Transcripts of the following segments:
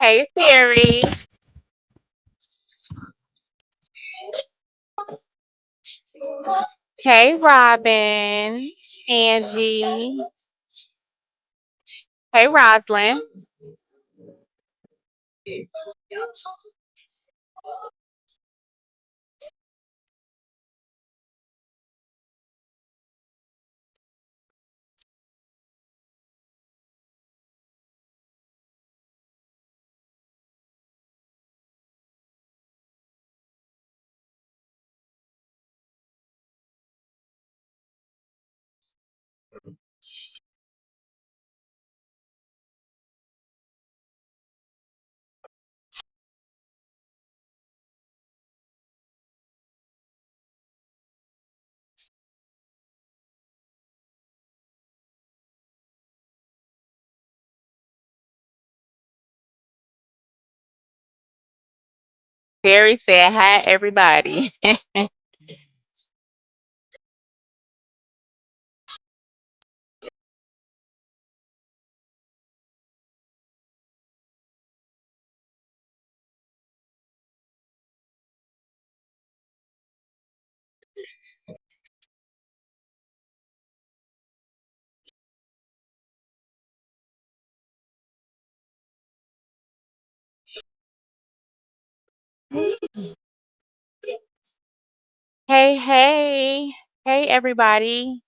Hey, Terry. Hey, Robin. Angie. Hey, Roslyn. Terry said hi, everybody. Hey, hey. Hey, everybody.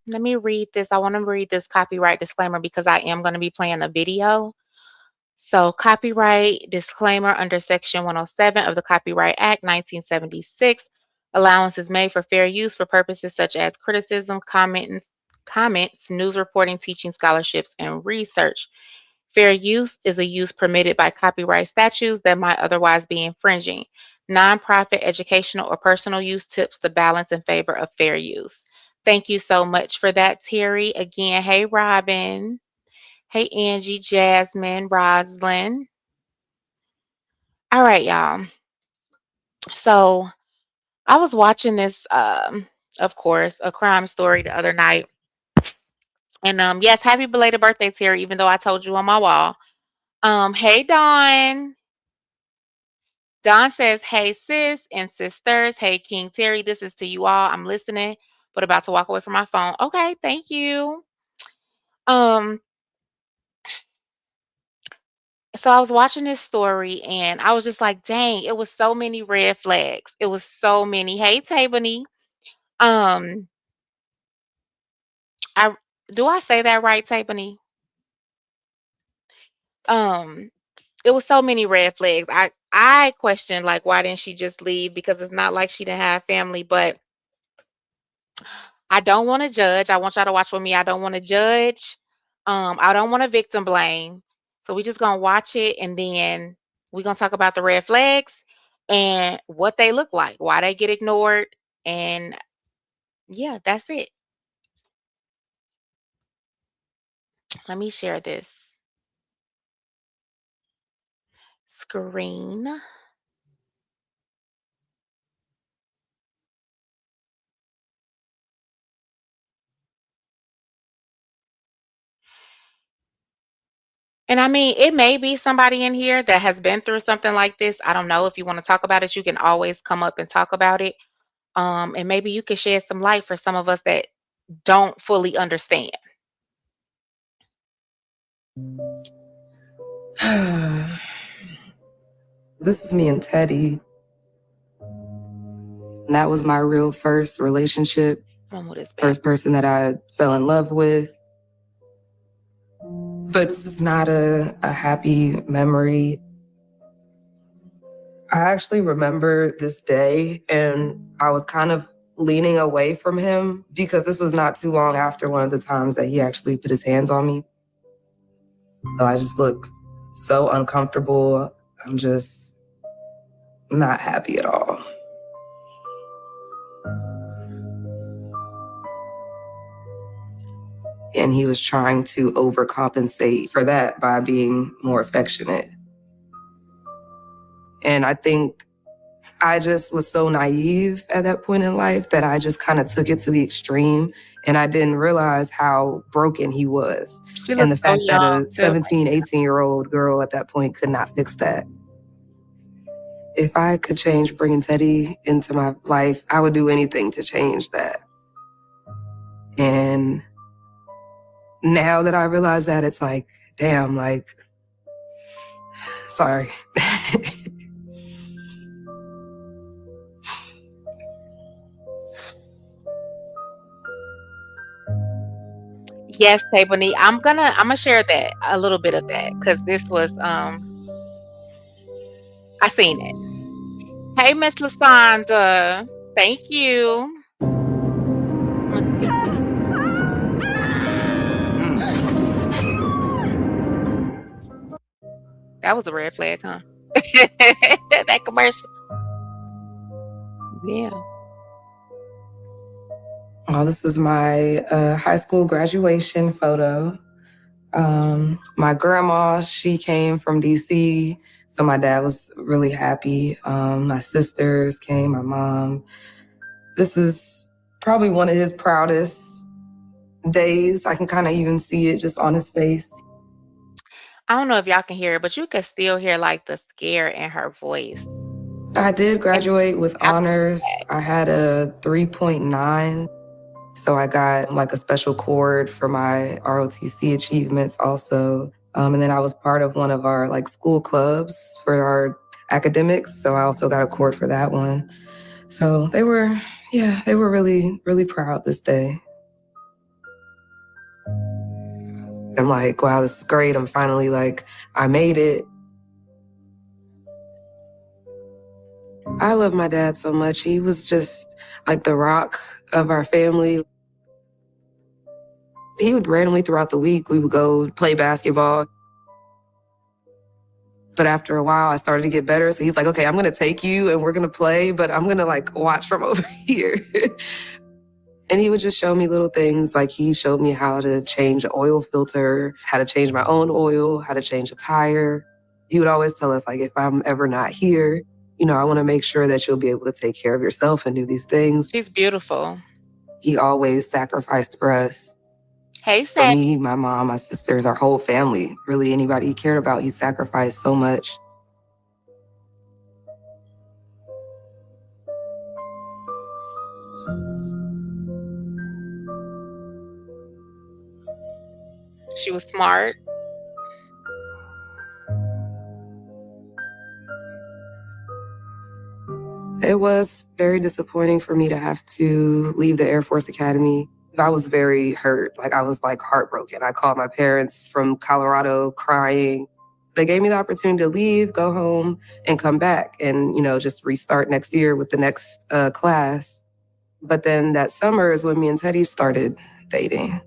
Let me read this. I want to read this copyright disclaimer because I am going to be playing a video. So, copyright disclaimer under Section 107 of the Copyright Act 1976. Allowance is made for fair use for purposes such as criticism, comments, news reporting, teaching, scholarships, and research. Fair use is a use permitted by copyright statutes that might otherwise be infringing. Nonprofit, educational, or personal use tips the balance in favor of fair use. Thank you so much for that, Terry. Again, hey, Robin. Hey, Angie, Jasmine, Roslyn. All right, y'all. So I was watching this, of course, a crime story the other night. And yes, happy belated birthday, Terry, even though I told you on my wall. Hey, Dawn. Don says, hey, sis and sisters. Hey, King Terry, this is to you all. I'm listening, but about to walk away from my phone. Okay, thank you. Um, so I was watching this story and I was just like, dang, it was so many red flags. It was so many. Hey, Tabany. Um, I do I say that right, Tabany? Um, it was so many red flags. I questioned like why didn't she just leave? Because it's not like she didn't have family, but I don't want to judge. I want y'all to watch with me. I don't want to judge. I don't want to victim blame. So we just gonna watch it and then we're gonna talk about the red flags and what they look like, why they get ignored, and yeah, that's it. Let me share this screen. And I mean, it may be somebody in here that has been through something like this. I don't know. If you want to talk about it, you can always come up and talk about it. And maybe you could shed some light for some of us that don't fully understand. This is me and Teddy. And that was my real first relationship, first person that I fell in love with. But this is not a happy memory. I actually remember this day, and I was kind of leaning away from him because this was not too long after one of the times that he actually put his hands on me. So I just look so uncomfortable. I'm just not happy at all. And he was trying to overcompensate for that by being more affectionate. And I think I just was so naive at that point in life that I just kind of took it to the extreme, and I didn't realize how broken he was. And the fact that a 17, 18-year-old girl at that point could not fix that. If I could change bringing Teddy into my life, I would do anything to change that. And now that I realize that, it's like, damn, like, sorry. Yes, Tabony. I'm gonna share that, a little bit of that, because this was I seen it. Hey, Miss Lasanda. Thank you. That was a red flag, huh? That commercial. Yeah. Oh, this is my high school graduation photo. My grandma, she came from DC, so my dad was really happy. My sisters came, my mom. This is probably one of his proudest days. I can kind of even see it just on his face. I don't know if y'all can hear it, but you can still hear like the scare in her voice. I did graduate with honors. I had a 3.9. So I got like a special cord for my ROTC achievements also. And then I was part of one of our like school clubs for our academics. So I also got a cord for that one. So they were really, really proud this day. I'm like, wow, this is great. I'm finally like, I made it. I love my dad so much. He was just like the rock of our family. He would randomly throughout the week, we would go play basketball. But after a while, I started to get better. So he's like, okay, I'm going to take you and we're going to play, but I'm going to like watch from over here. And he would just show me little things. Like he showed me how to change an oil filter, how to change my own oil, how to change a tire. He would always tell us like, if I'm ever not here, you know, I want to make sure that you'll be able to take care of yourself and do these things. She's beautiful. He always sacrificed for us. Hey, for me, my mom, my sisters, our whole family, really anybody he cared about, he sacrificed so much. She was smart. It was very disappointing for me to have to leave the Air Force Academy. I was very hurt. Like I was like heartbroken. I called my parents from Colorado crying. They gave me the opportunity to leave, go home, and come back and, you know, just restart next year with the next class. But then that summer is when me and Teddy started dating.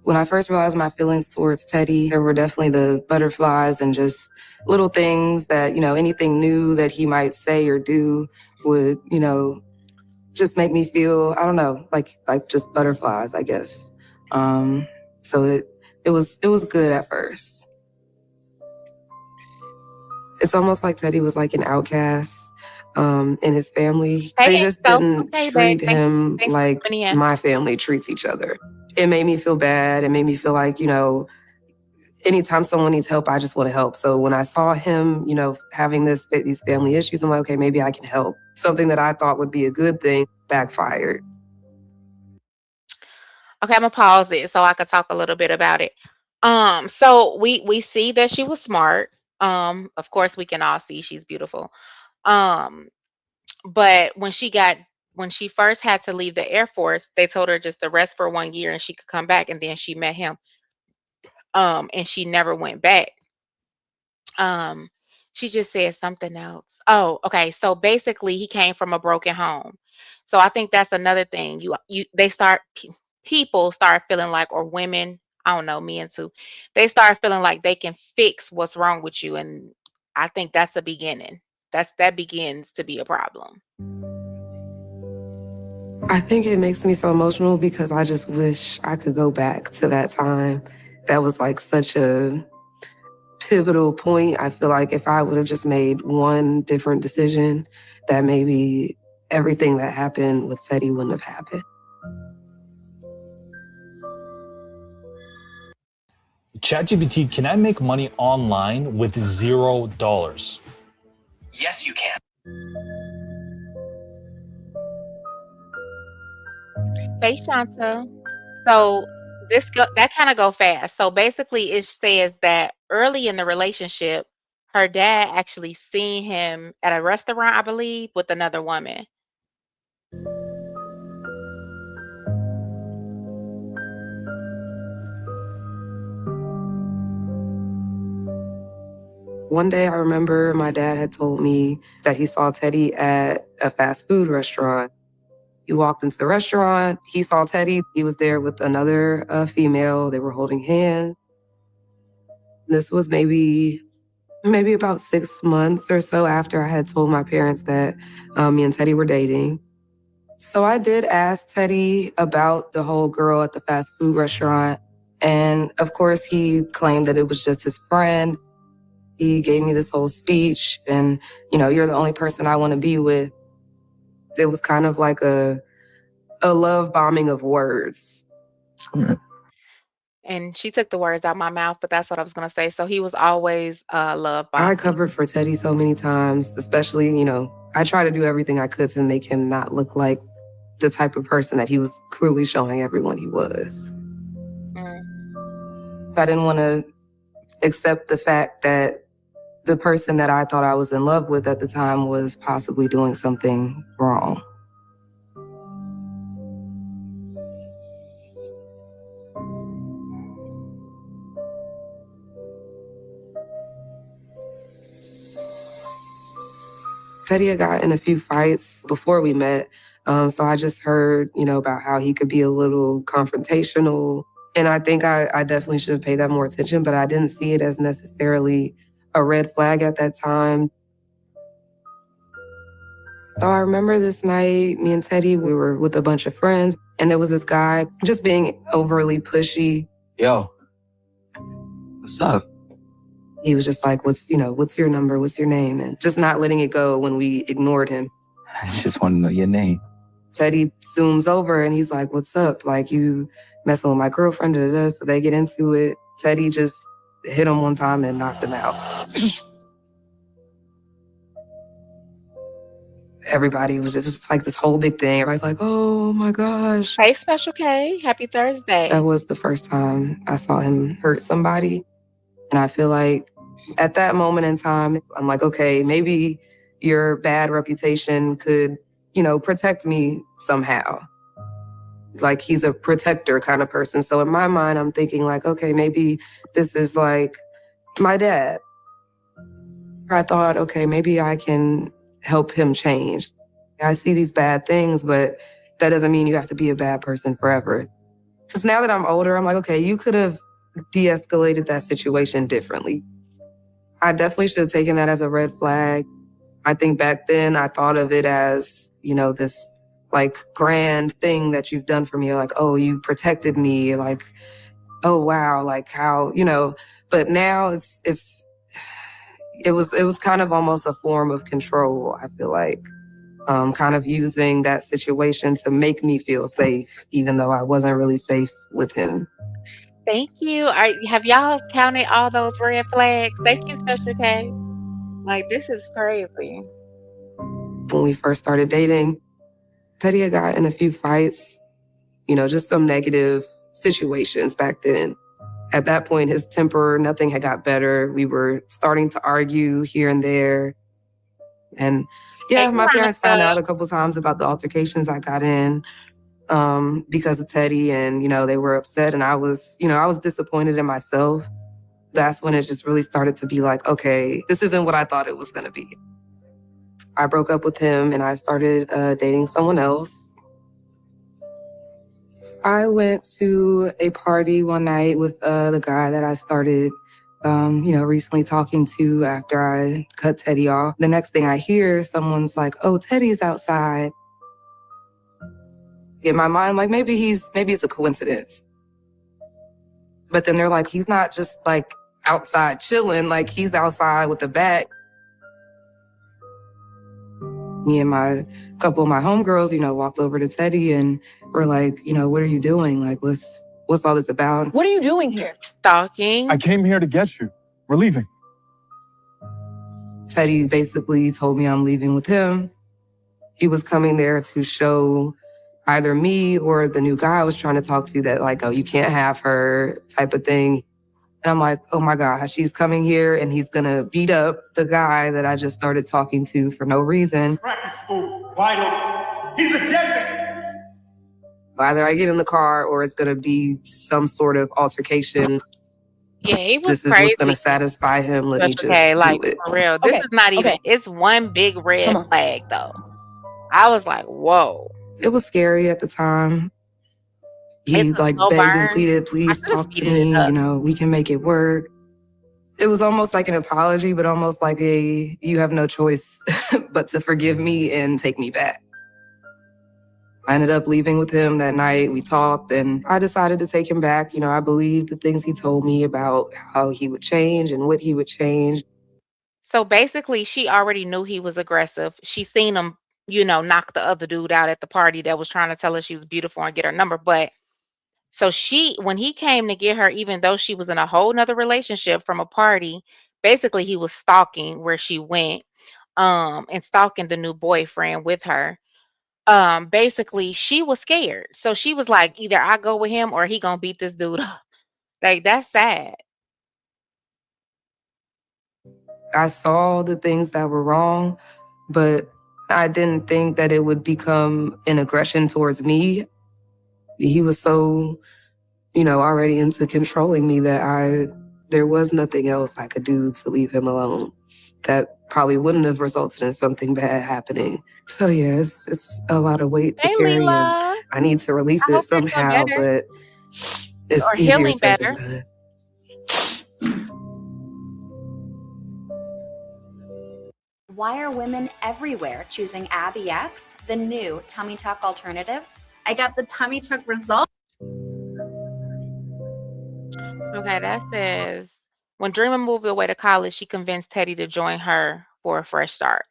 When I first realized my feelings towards Teddy, there were definitely the butterflies and just little things that, you know, anything new that he might say or do would, you know, just make me feel, I don't know, like just butterflies, I guess. So it was good at first. It's almost like Teddy was like an outcast in his family. They just didn't treat him like my family treats each other. It made me feel bad. It made me feel like, you know, anytime someone needs help, I just want to help. So when I saw him, having these family issues, I'm like, okay, maybe I can help. Something that I thought would be a good thing backfired. Okay, I'm gonna pause it so I could talk a little bit about it. So we see that she was smart. Of course, we can all see she's beautiful. Um, but when she first had to leave the Air Force, they told her just to rest for 1 year and she could come back, and then she met him. And she never went back. Um, she just said something else. Oh, okay. So basically, he came from a broken home. So I think that's another thing. People start feeling like, or women, I don't know, men too. They start feeling like they can fix what's wrong with you, and I think that's the beginning. That begins to be a problem. I think it makes me so emotional because I just wish I could go back to that time. That was like such a pivotal point. I feel like if I would have just made one different decision, that maybe everything that happened with Teddy wouldn't have happened. ChatGPT, can I make money online with $0? Yes, you can. Hey, Shanta. So that kind of go fast. So basically, it says that early in the relationship, her dad actually seen him at a restaurant, I believe, with another woman. One day I remember my dad had told me that he saw Teddy at a fast food restaurant. He walked into the restaurant, he saw Teddy. He was there with another female. They were holding hands. This was maybe about 6 months or so after I had told my parents that me and Teddy were dating. So I did ask Teddy about the whole girl at the fast food restaurant. And of course, he claimed that it was just his friend. He gave me this whole speech and, you're the only person I want to be with. It was kind of like a love bombing of words. And she took the words out my mouth, but that's what I was gonna say. So he was always love I bombing. covered for Teddy so many times, especially, I try to do everything I could to make him not look like the type of person that he was cruelly showing everyone he was. I didn't want to accept the fact that the person that I thought I was in love with at the time was possibly doing something wrong. Teddy had got in a few fights before we met. So I just heard, about how he could be a little confrontational. And I think I definitely should have paid that more attention, but I didn't see it as necessarily a red flag at that time. So I remember this night, me and Teddy, we were with a bunch of friends, and there was this guy just being overly pushy. Yo, what's up? He was just like, what's your number? What's your name? And just not letting it go when we ignored him. I just want to know your name. Teddy zooms over and he's like, what's up? Like, you messing with my girlfriend? Da, da, da. So they get into it. Teddy just hit him one time and knocked him out. Everybody was just like this whole big thing. Everybody's like, oh my gosh. Hey, Special K, happy Thursday. That was the first time I saw him hurt somebody. And I feel like at that moment in time, I'm like, okay, maybe your bad reputation could, protect me somehow. Like, he's a protector kind of person. So in my mind, I'm thinking like, okay, maybe this is like my dad. I thought, okay, maybe I can help him change. I see these bad things, but that doesn't mean you have to be a bad person forever. Because now that I'm older, I'm like, okay, you could have de-escalated that situation differently. I definitely should have taken that as a red flag. I think back then I thought of it as, this like grand thing that you've done for me. Like, oh, you protected me. Like, oh, wow. Like how, but now it was kind of almost a form of control, I feel like. Kind of using that situation to make me feel safe, even though I wasn't really safe with him. Thank you. Have y'all counted all those red flags? Thank you, Special K. Like, this is crazy. When we first started dating, Teddy had got in a few fights, just some negative situations back then. At that point, his temper, nothing had got better. We were starting to argue here and there. And Hey, yeah, my parents found Veronica. out a couple times about the altercations I got in because of Teddy, and they were upset, and I was disappointed in myself. That's when it just really started to be like, okay, this isn't what I thought it was going to be. I broke up with him and I started dating someone else. I went to a party one night with the guy that I started, recently talking to after I cut Teddy off. The next thing I hear, someone's like, "Oh, Teddy's outside." In my mind, I'm like, maybe it's a coincidence. But then they're like, he's not just like outside chilling, like he's outside with the bat. Me and my couple of my homegirls, walked over to Teddy and were like, what are you doing? Like, what's all this about? What are you doing here? Stalking. I came here to get you. We're leaving. Teddy basically told me I'm leaving with him. He was coming there to show either me or the new guy I was trying to talk to that, like, oh, you can't have her type of thing. And I'm like, oh my gosh, he's coming here and he's gonna beat up the guy that I just started talking to for no reason. Practice school, wide open. He's a dead man. Either I get in the car or it's gonna be some sort of altercation. Yeah, he was This is crazy. what's gonna satisfy him. Let me Special just K, like, do it. for real. This Okay, is not even, okay. it's one big red Come on. flag, though. I was like, whoa. It was scary at the time. He It's a like slow begged and burn. pleaded, please could've talk to speeded it me, up. we can make it work. It was almost like an apology, but almost like you have no choice but to forgive me and take me back. I ended up leaving with him that night. We talked and I decided to take him back. I believed the things he told me about how he would change and what he would change. So basically, she already knew he was aggressive. She seen him, knock the other dude out at the party that was trying to tell her she was beautiful and get her number. But so when he came to get her, even though she was in a whole nother relationship from a party, basically he was stalking where she went, and stalking the new boyfriend with her. Basically she was scared. So she was like, either I go with him or he gonna beat this dude up. Like, that's sad. I saw the things that were wrong, but I didn't think that it would become an aggression towards me. He was so, already into controlling me that there was nothing else I could do to leave him alone. That probably wouldn't have resulted in something bad happening. So yeah, it's a lot of weight to Hey, carry, and Leela. I need to release I it hope you're doing somehow, better. but it's Or easier healing said better. than done. Why are women everywhere choosing Abby X, the new tummy tuck alternative? I got the tummy tuck result. Okay, that says when Dreamer moved away to college, she convinced Teddy to join her for a fresh start.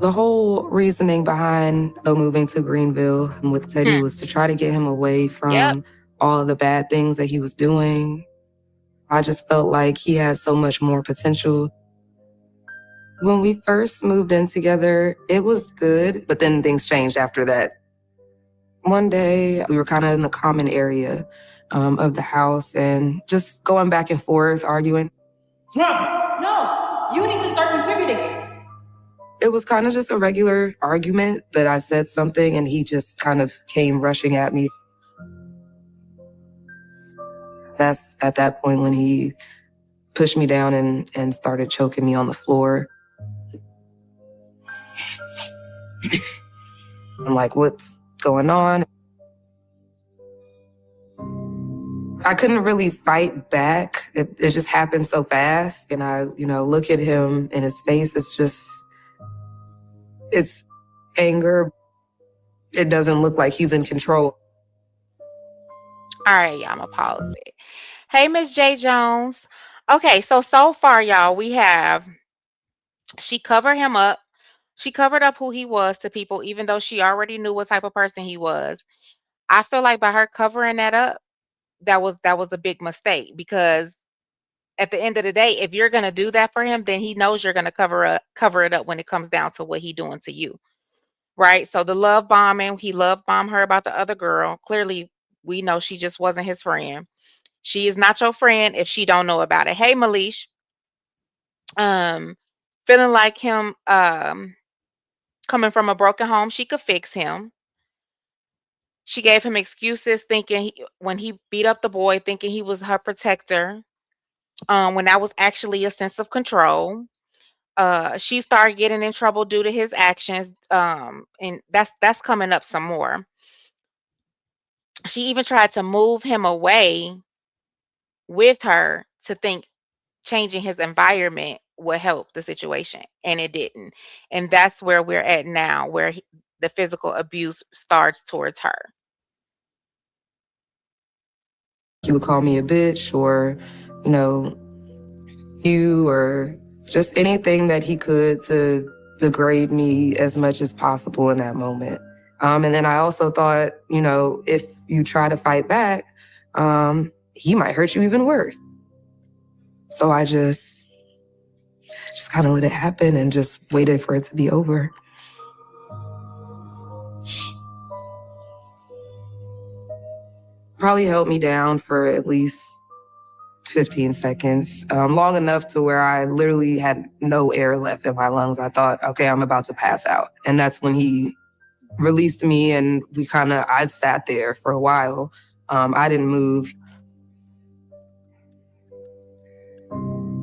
The whole reasoning behind moving to Greenville with Teddy was to try to get him away from all of the bad things that he was doing. I just felt like he had so much more potential. When we first moved in together, it was good, but then things changed after that. One day, we were kind of in the common area of the house and just going back and forth, arguing. No, you need to start contributing. It was kind of just a regular argument, but I said something and he just kind of came rushing at me. That's at that point when he pushed me down and started choking me on the floor. I'm like, what's going on? I couldn't really fight back. It just happened so fast. And I, look at him in his face. It's anger. It doesn't look like he's in control. All right, y'all, I'm gonna pause it. Hey, Miss J. Jones. Okay, so far, y'all, we have she covered him up. She covered up who he was to people, even though she already knew what type of person he was. I feel like by her covering that up, that was a big mistake because at the end of the day, if you're gonna do that for him, then he knows you're gonna cover it up when it comes down to what he doing to you, right? So the love bombing, he love bombed her about the other girl. Clearly, we know she just wasn't his friend. She is not your friend if she don't know about it. Hey, Malish, um, feeling like him, coming from a broken home, she could fix him. She gave him excuses, thinking when he beat up the boy, thinking he was her protector, when that was actually a sense of control. She started getting in trouble due to his actions, and that's coming up some more. She even tried to move him away with her to think changing his environment would help the situation, and it didn't. And that's where we're at now, where the physical abuse starts towards her. He would call me a bitch or, you know, you or just anything that he could to degrade me as much as possible in that moment. And then I also thought, you know, if you try to fight back, he might hurt you even worse. So I just kind of let it happen and just waited for it to be over. Probably held me down for at least 15 seconds, long enough to where I literally had no air left in my lungs. I thought, okay, I'm about to pass out. And that's when he released me and I sat there for a while. I didn't move.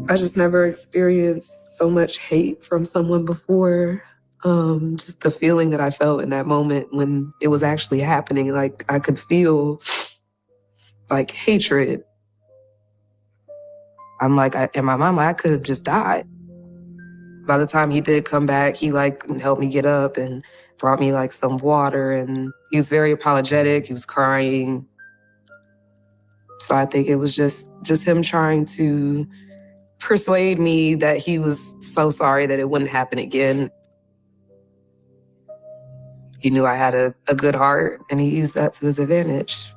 I just never experienced so much hate from someone before. Just the feeling that I felt in that moment when it was actually happening, like I could feel like hatred. I'm like, in my mind, I could have just died. By the time he did come back, he helped me get up and brought me some water, and he was very apologetic. He was crying. So I think it was just him trying to persuade me that he was so sorry that it wouldn't happen again. He knew I had a good heart, and he used that to his advantage.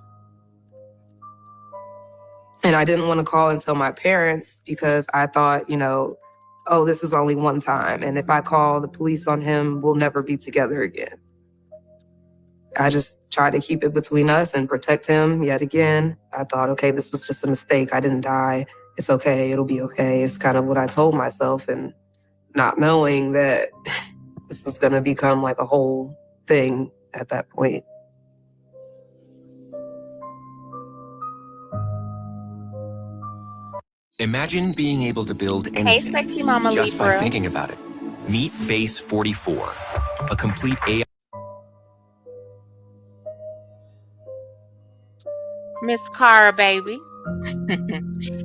And I didn't want to call and tell my parents because I thought, oh, this was only one time. And if I call the police on him, we'll never be together again. I just tried to keep it between us and protect him yet again. I thought, okay, this was just a mistake. I didn't die. It's okay. It'll be okay. It's kind of what I told myself, and not knowing that this is going to become like a whole thing at that point. Imagine being able to build Hey, anything sexy mama just by Libra. thinking about it. Meet Base 44, a complete AI. Miss Cara, baby.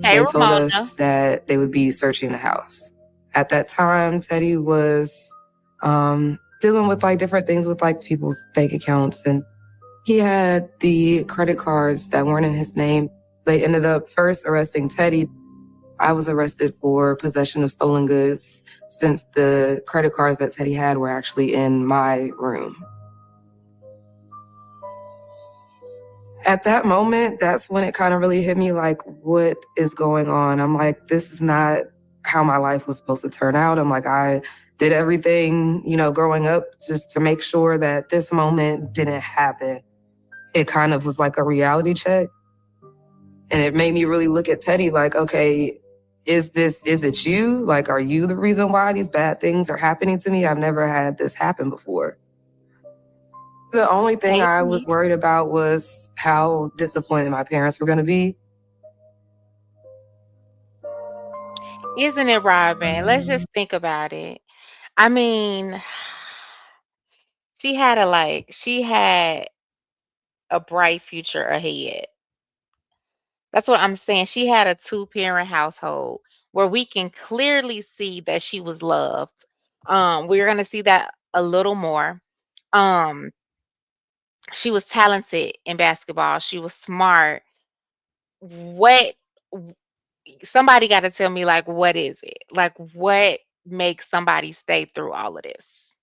Hey, They told Ramona. us that they would be searching the house. At that time, Teddy was dealing with different things with people's bank accounts, and he had the credit cards that weren't in his name. They ended up first arresting Teddy. I was arrested for possession of stolen goods since the credit cards that Teddy had were actually in my room. At that moment, that's when it kind of really hit me what is going on? I'm like, this is not how my life was supposed to turn out. I'm like, I did everything, growing up just to make sure that this moment didn't happen. It kind of was like a reality check. And it made me really look at Teddy like, okay, is it you? Are you the reason why these bad things are happening to me? I've never had this happen before. The only thing I was worried about was how disappointed my parents were going to be. Isn't it, Robin? Let's just think about it. I mean, she had a bright future ahead. That's what I'm saying. She had a two-parent household where we can clearly see that she was loved. We're gonna see that a little more. Um, she was talented in basketball. She was smart. What somebody got to tell me what is it? What makes somebody stay through all of this?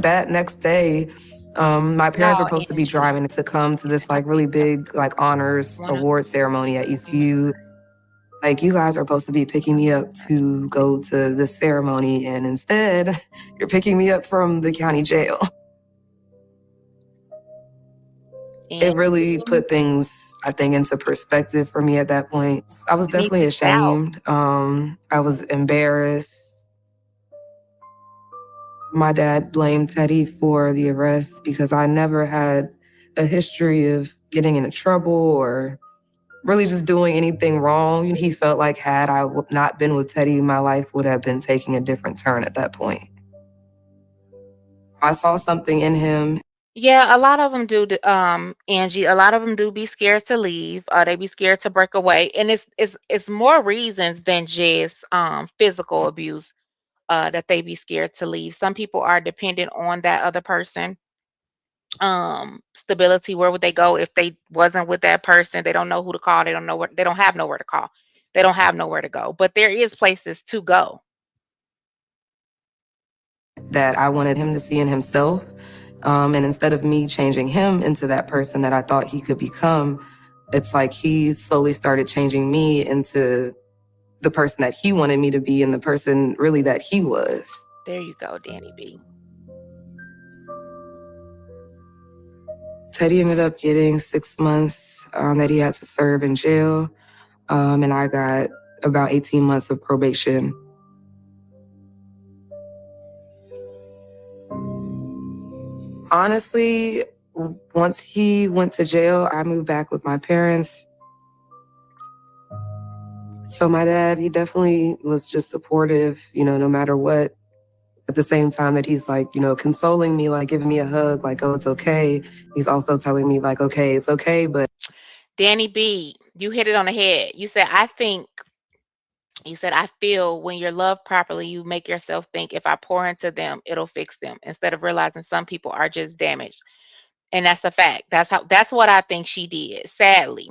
that next day, my parents were Wow, supposed to be Angie. driving to come to this like really big like honors award ceremony at ECU. Like, you guys are supposed to be picking me up to go to this ceremony, and instead, you're picking me up from the county jail. It really put things, I think, into perspective for me at that point. I was definitely ashamed. I was embarrassed. My dad blamed Teddy for the arrest because I never had a history of getting into trouble or really just doing anything wrong. He felt like had I not been with Teddy, my life would have been taking a different turn at that point. I saw something in him. Yeah, a lot of them do, Angie. A lot of them do be scared to leave. They be scared to break away, and it's more reasons than just physical abuse that they be scared to leave. Some people are dependent on that other person. Stability. Where would they go if they wasn't with that person? They don't know who to call. They don't know where. They don't have nowhere to call. They don't have nowhere to go. But there is places to go. That I wanted him to see in himself. And instead of me changing him into that person that I thought he could become, it's like he slowly started changing me into the person that he wanted me to be and the person really that he was. There you go, Danny B. Teddy ended up getting 6 months that he had to serve in jail. And I got about 18 months of probation. Honestly, once he went to jail, I moved back with my parents. So my dad, he definitely was just supportive, no matter what. At the same time that he's like, consoling me, like giving me a hug, like, oh, it's okay. He's also telling me like, okay, it's okay, but. Danny B, you hit it on the head. You said, I feel when you're loved properly, you make yourself think if I pour into them, it'll fix them instead of realizing some people are just damaged. And that's a fact. That's what I think she did, sadly.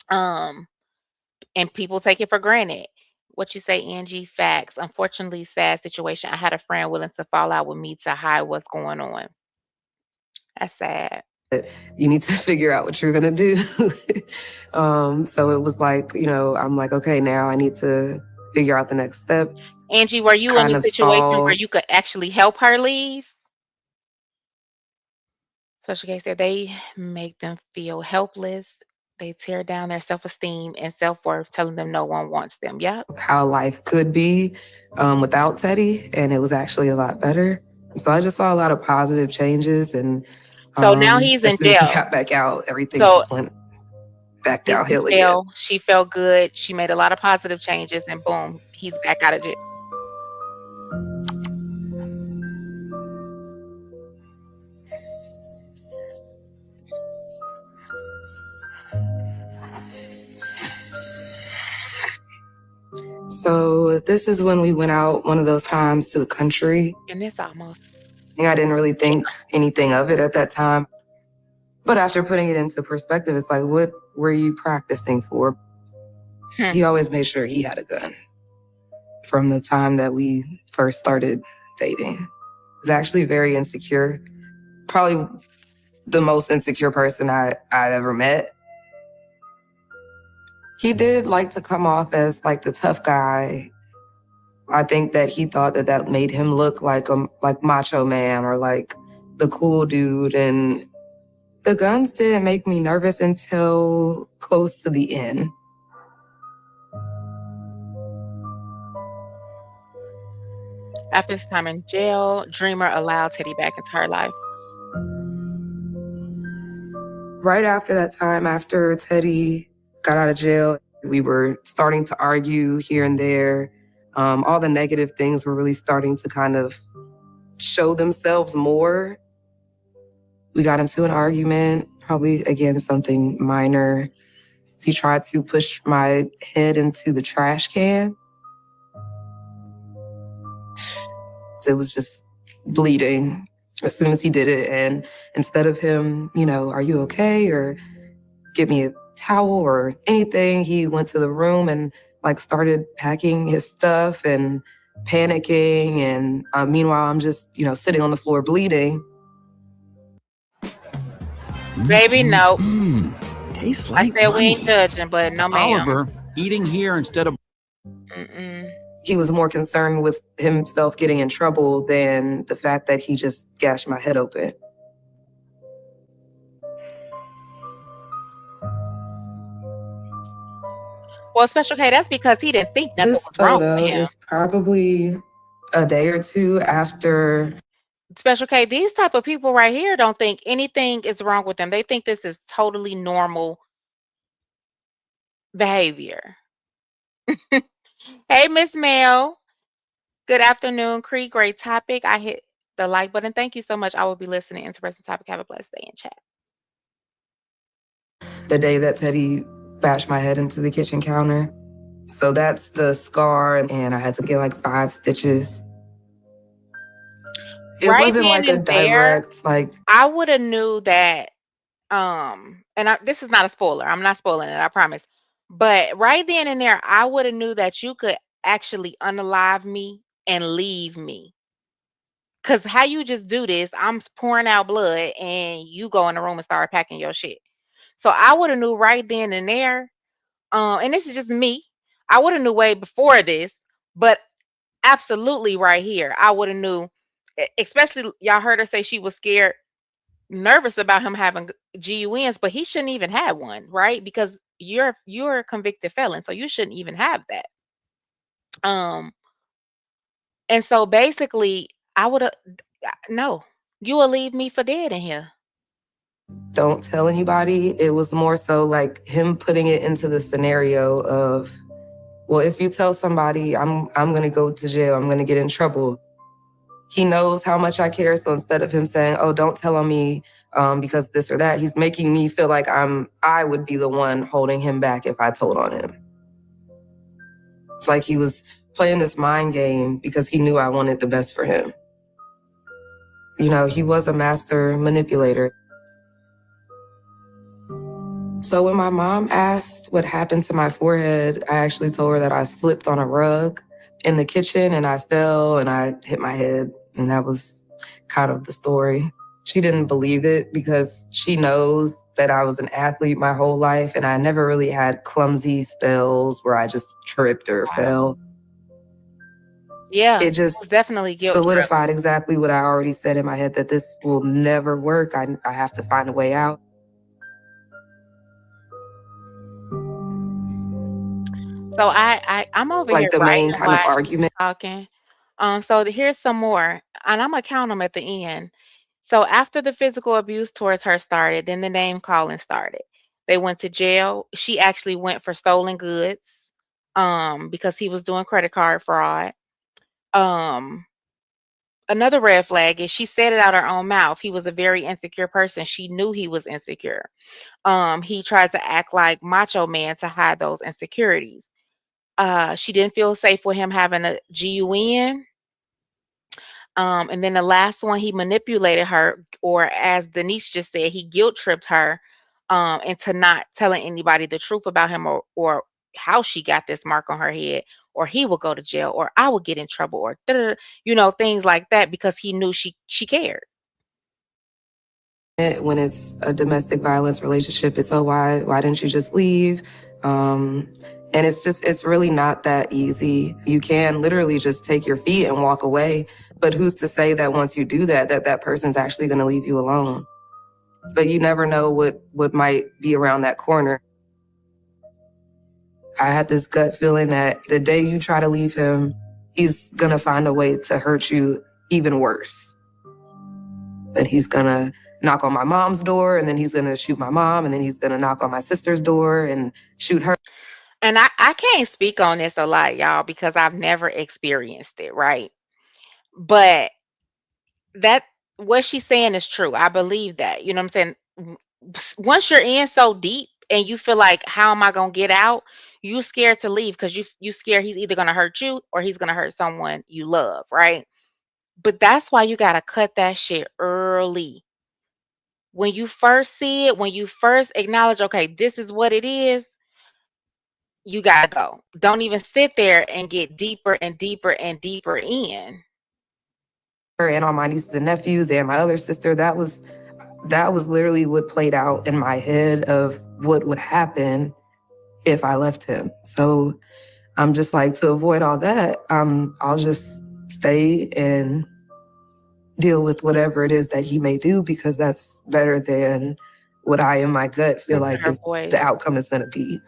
And people take it for granted. What you say, Angie? Facts. Unfortunately, sad situation. I had a friend willing to fall out with me to hide what's going on. That's sad. You need to figure out what you're gonna do. So it was like, I'm like, okay, now I need to figure out the next step. Angie, were you in a situation where you could actually help her leave? Special case said they make them feel helpless. They tear down their self-esteem and self-worth, telling them no one wants them. Yep. How life could be without Teddy, and it was actually a lot better. So I just saw a lot of positive changes, and so now he's in jail. He got back out, everything just went back downhill again. She felt good. She made a lot of positive changes, and boom, he's back out of jail. So this is when we went out one of those times to the country. And it's almost. I didn't really think anything of it at that time. But after putting it into perspective, it's like, what were you practicing for? He always made sure he had a gun from the time that we first started dating. He was actually very insecure. Probably the most insecure person I'd ever met. He did like to come off as like the tough guy. I think that he thought that made him look like Macho Man or like the cool dude. And the guns didn't make me nervous until close to the end. After his time in jail, Dreamer allowed Teddy back into her life. Right after that time, after Teddy got out of jail, we were starting to argue here and there. All the negative things were really starting to kind of show themselves more. We got into an argument, probably, again, something minor. He tried to push my head into the trash can. It was just bleeding as soon as he did it. And instead of him, are you okay? Or give me a towel or anything, he went to the room and started packing his stuff and panicking, and meanwhile, I'm just, sitting on the floor bleeding. Baby, no. Tastes I like said we ain't money. judging, but no, ma'am. Oliver, eating here instead of... He was more concerned with himself getting in trouble than the fact that he just gashed my head open. Well, Special K, that's because he didn't think nothing This was wrong photo with him. is probably a day or two after. Special K, these type of people right here don't think anything is wrong with them. They think this is totally normal behavior. Hey, Miss Mel. Good afternoon, Cree. Great topic. I hit the like button. Thank you so much. I will be listening. Interesting topic. Have a blessed day in chat. The day that Teddy bashed my head into the kitchen counter. So that's the scar, and I had to get like 5 stitches. It Right wasn't then like a and there, direct, like, I would have knew that. This is not a spoiler. I'm not spoiling it. I promise. But right then and there, I would have knew that you could actually unalive me and leave me. Cause how you just do this? I'm pouring out blood, and you go in the room and start packing your shit. So I would have knew right then and there. And this is just me. I would have knew way before this, but absolutely right here, I would have knew. Especially y'all heard her say she was scared, nervous about him having GUNs, but he shouldn't even have one, right? Because you're a convicted felon, so you shouldn't even have that. And so basically, I would have no. You will leave me for dead in here. don't tell anybody. It was more so like him putting it into the scenario of, well, if you tell somebody, I'm gonna go to jail, I'm gonna get in trouble. He knows how much I care, so instead of him saying, oh, don't tell on me because this or that, he's making me feel like I would be the one holding him back if I told on him. It's like he was playing this mind game because he knew I wanted the best for him. He was a master manipulator. So when my mom asked what happened to my forehead, I actually told her that I slipped on a rug in the kitchen and I fell and I hit my head. And that was kind of the story. She didn't believe it because she knows that I was an athlete my whole life and I never really had clumsy spells where I just tripped or fell. Yeah, it just definitely guilt solidified exactly what I already said in my head, that this will never work. I have to find a way out. So I'm over Like here the main writing kind of while she's argument. talking. So here's some more, and I'm gonna count them at the end. So after the physical abuse towards her started, then the name calling started. They went to jail. She actually went for stolen goods, because he was doing credit card fraud. Another red flag is she said it out her own mouth. He was a very insecure person. She knew he was insecure. He tried to act like macho man to hide those insecurities. She didn't feel safe with him having a GUN. And then the last one, he manipulated her, or as Denise just said, he guilt tripped her into not telling anybody the truth about him, or how she got this mark on her head, or he will go to jail, or I will get in trouble, or things like that, because he knew she cared. When it's a domestic violence relationship, it's, oh, why didn't you just leave? And it's really not that easy. You can literally just take your feet and walk away. But who's to say that once you do that, that person's actually going to leave you alone? But you never know what might be around that corner. I had this gut feeling that the day you try to leave him, he's going to find a way to hurt you even worse. And he's going to knock on my mom's door, and then he's going to shoot my mom, and then he's going to knock on my sister's door and shoot her. And I can't speak on this a lot, y'all, because I've never experienced it, right? But that what she's saying is true. I believe that. You know what I'm saying? Once you're in so deep and you feel like, how am I gonna get out? You scared to leave because you scared he's either gonna hurt you or he's gonna hurt someone you love, right? But that's why you gotta cut that shit early. When you first see it, when you first acknowledge, okay, this is what it is, you gotta go. Don't even sit there and get deeper and deeper and deeper in. And all my nieces and nephews and my other sister, that was literally what played out in my head of what would happen if I left him. So I'm just like, to avoid all that, I'll just stay and deal with whatever it is that he may do, because that's better than what I in my gut feel like is the outcome is going to be.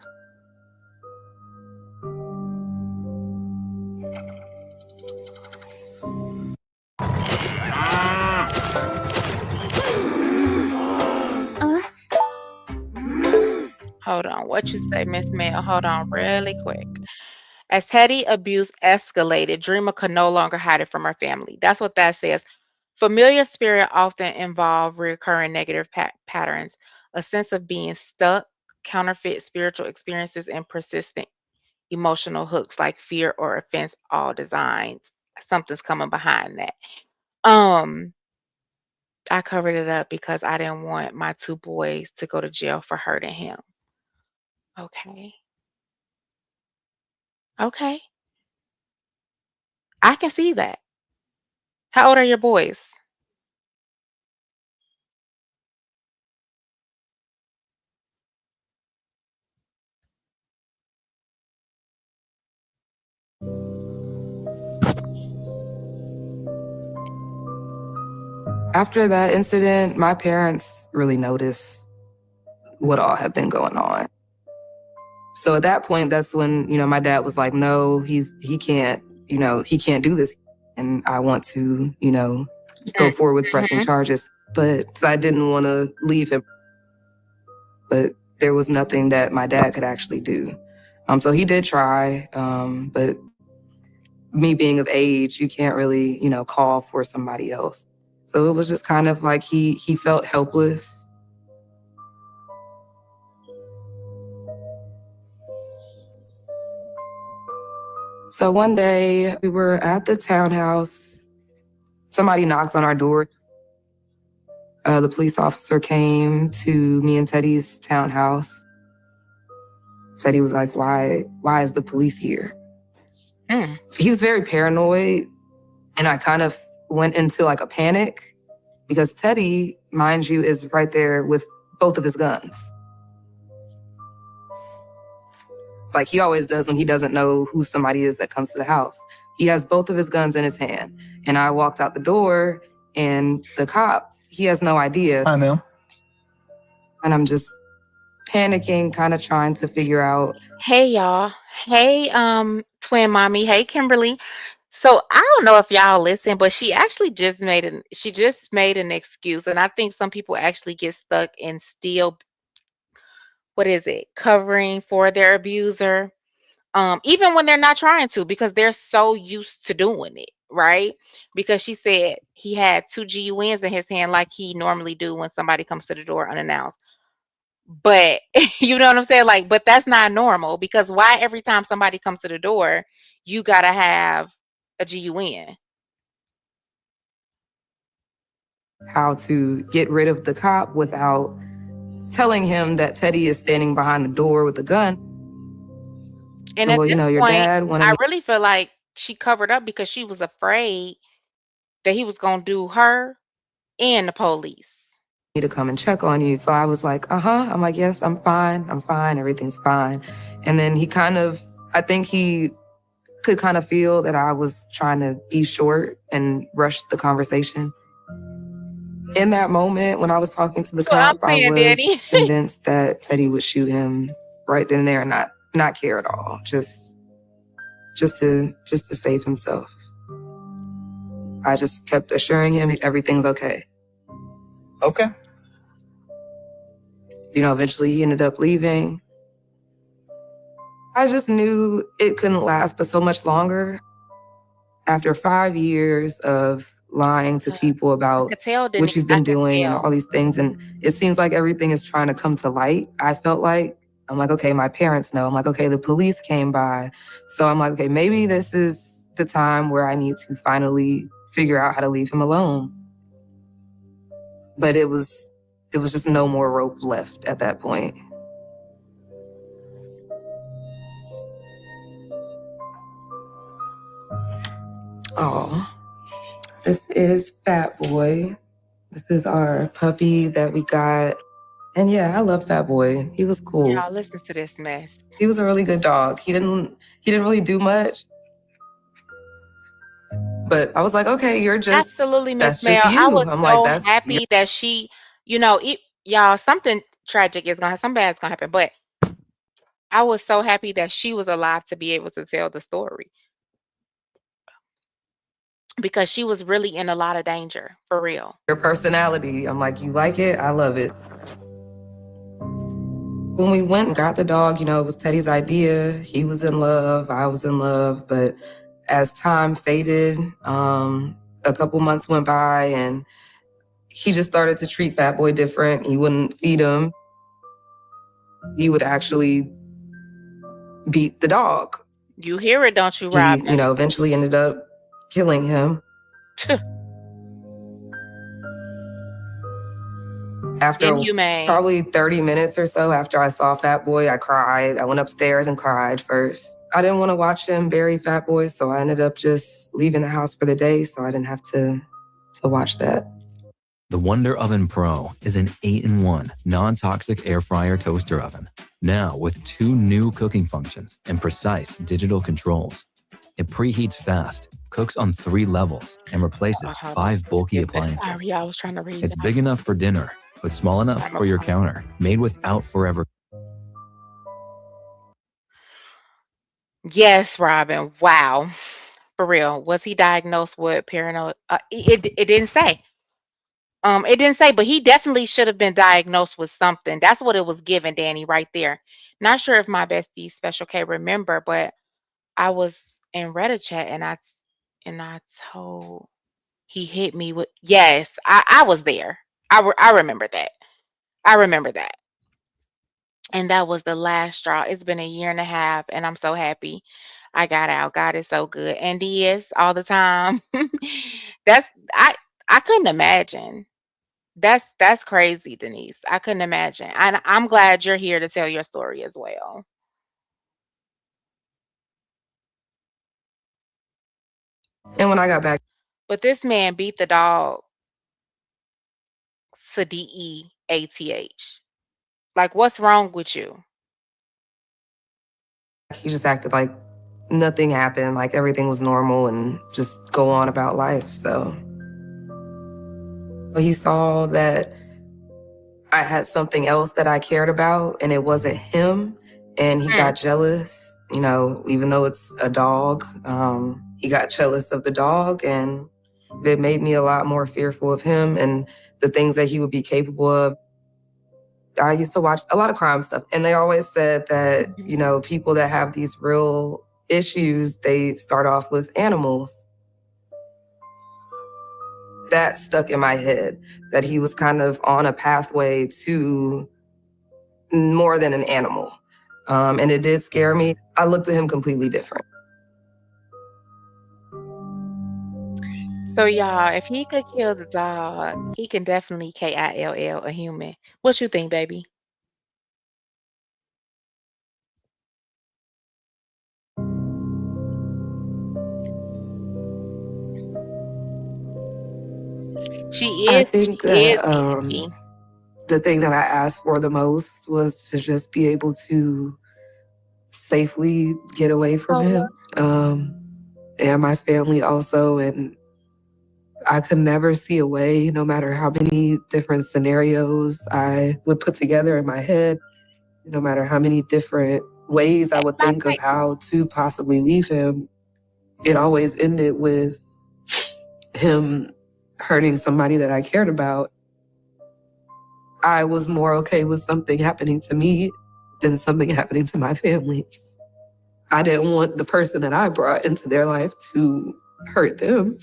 Hold on. What you say, Miss Mel? Hold on really quick. As Teddy abuse escalated, Dreamer could no longer hide it from her family. That's what that says. Familiar spirit often involve recurring negative patterns, a sense of being stuck, counterfeit spiritual experiences, and persistent emotional hooks like fear or offense, all designed. Something's coming behind that. I covered it up because I didn't want my 2 boys to go to jail for hurting him. Okay. Okay. I can see that. How old are your boys? After that incident, my parents really noticed what all had been going on. So at that point, that's when, my dad was like, no, he can't do this. And I want to, go forward with pressing charges. But I didn't want to leave him. But there was nothing that my dad could actually do. So he did try, but me being of age, you can't really, call for somebody else. So it was just kind of like he felt helpless. So one day we were at the townhouse. Somebody knocked on our door. The police officer came to me and Teddy's townhouse. Teddy was like, why is the police here? He was very paranoid, and I kind of went into like a panic because Teddy, mind you, is right there with both of his guns. Like he always does when he doesn't know who somebody is that comes to the house. He has both of his guns in his hand. And I walked out the door, and the cop, he has no idea. Hi, ma'am. And I'm just panicking, kind of trying to figure out. Hey, y'all. Hey, twin mommy. Hey, Kimberly. So I don't know if y'all listen, but she actually just made an excuse. And I think some people actually get stuck in still, covering for their abuser. Even when they're not trying to, because they're so used to doing it, right? Because she said he had 2 GUNs in his hand like he normally do when somebody comes to the door unannounced. But you know what I'm saying? Like, but that's not normal, because why every time somebody comes to the door, you gotta have a GUN? How to get rid of the cop without telling him that Teddy is standing behind the door with a gun. And at Well, this your point, dad wanted I really feel like she covered up because she was afraid that he was gonna do her and the police. me to come and check on you. So I was like, I'm like, yes, I'm fine. Everything's fine. And then I think he could kind of feel that I was trying to be short and rush the conversation. In that moment, when I was talking to the cop, I was convinced that Teddy would shoot him right then and there and not care at all, just to save himself. I just kept assuring him everything's okay. Okay. Eventually he ended up leaving. I just knew it couldn't last but so much longer. After 5 years of lying to people about what you've been doing and all these things, and it seems like everything is trying to come to light, I felt like, I'm like, okay, my parents know. I'm like, okay, the police came by. So I'm like, okay, maybe this is the time where I need to finally figure out how to leave him alone. But it was just no more rope left at that point. Oh, this is Fat Boy. This is our puppy that we got. And yeah, I love Fat Boy. He was cool. Y'all listen to this mess. He was a really good dog. He didn't really do much. But I was like, okay, you're just Absolutely, that's Miss Mel. just you. I was I'm like, so that's happy that she, y'all, something tragic is gonna, something bad's gonna happen. But I was so happy that she was alive to be able to tell the story because she was really in a lot of danger, for real. your personality. I'm like, you like it? I love it. When we went and got the dog, it was Teddy's idea. He was in love. I was in love. But as time faded, a couple months went by and he just started to treat Fat Boy different. He wouldn't feed him. He would actually beat the dog. You hear it, don't you, He, Robin? eventually ended up killing him. After Inhumane. probably 30 minutes or so after I saw Fat Boy, I cried. I went upstairs and cried first. I didn't want to watch him bury Fat Boy, so I ended up just leaving the house for the day so I didn't have to watch that. The Wonder Oven Pro is an 8-in-1 non-toxic air fryer toaster oven. Now with 2 new cooking functions and precise digital controls. It preheats fast, cooks on 3 levels, and replaces 5 bulky appliances. Sorry, I was trying to read It's that. big enough for dinner, but small enough for your counter. Made without forever. Yes, Robin. Wow. For real. Was he diagnosed with paranoid? It didn't say. It didn't say, but he definitely should have been diagnosed with something. That's what it was given, Danny, right there. Not sure if my bestie Special K remember, but I was in Reddit chat and I told he hit me with yes, I was there. I remember that. I remember that. And that was the last straw. It's been a year and a half, and I'm so happy I got out. God is so good. And he is all the time. That's I couldn't imagine. That's crazy, Denise. I couldn't imagine. And I'm glad you're here to tell your story as well. And when I got back, But this man beat the dog Sadeath. Like, what's wrong with you? he just acted like nothing happened, like everything was normal and just go on about life. So he saw that I had something else that I cared about and it wasn't him. And he got jealous, even though it's a dog. He got jealous of the dog and it made me a lot more fearful of him and the things that he would be capable of. I used to watch a lot of crime stuff and they always said that, people that have these real issues, they start off with animals. That stuck in my head, that he was kind of on a pathway to more than an animal. And it did scare me. I looked at him completely different. So y'all, if he could kill the dog, he can definitely KILL a human. What you think, baby? She is. I think She is that kinky. the thing that I asked for the most was to just be able to safely get away from him. And my family also. And I could never see a way, no matter how many different scenarios I would put together in my head, no matter how many different ways I would think of how to possibly leave him, it always ended with him hurting somebody that I cared about. I was more okay with something happening to me than something happening to my family. I didn't want the person that I brought into their life to hurt them.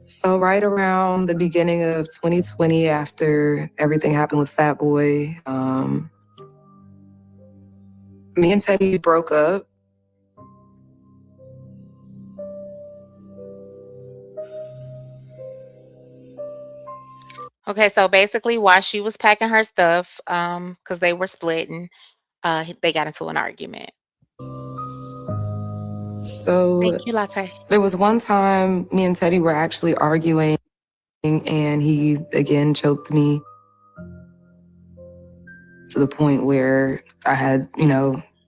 So right around the beginning of 2020, after everything happened with Fat Boy, me and Teddy broke up. Okay, so basically while she was packing her stuff, because they were splitting, they got into an argument. So Thank you, Latte. there was one time me and Teddy were actually arguing, and he again choked me to the point where I had,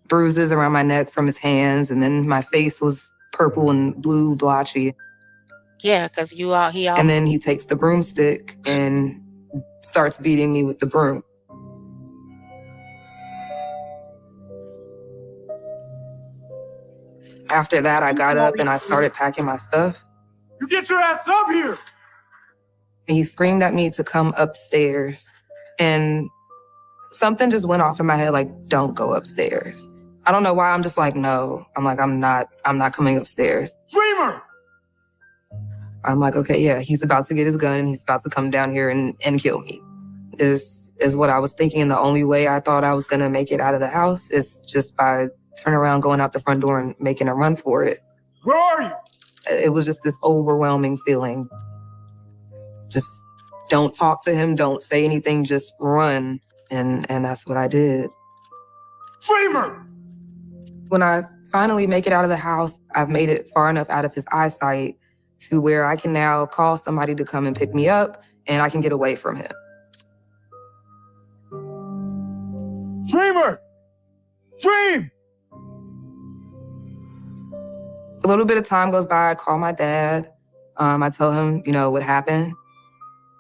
bruises around my neck from his hands, and then my face was purple and blue blotchy. Yeah, because he all And then he takes the broomstick and starts beating me with the broom. After that, I got up and I started packing my stuff. You get your ass up here! And he screamed at me to come upstairs. And something just went off in my head, like, don't go upstairs. I don't know why. I'm just like, no. I'm not coming upstairs. Dreamer! I'm like, okay, yeah, he's about to get his gun and he's about to come down here and kill me. Is what I was thinking. And the only way I thought I was gonna make it out of the house is just by turning around, going out the front door and making a run for it. Where are you? It was just this overwhelming feeling. Just don't talk to him, don't say anything, just run. And that's what I did. Dreamer! When I finally make it out of the house, I've made it far enough out of his eyesight to where I can now call somebody to come and pick me up and I can get away from him. Dreamer! Dream! A little bit of time goes by, I call my dad. I tell him, what happened.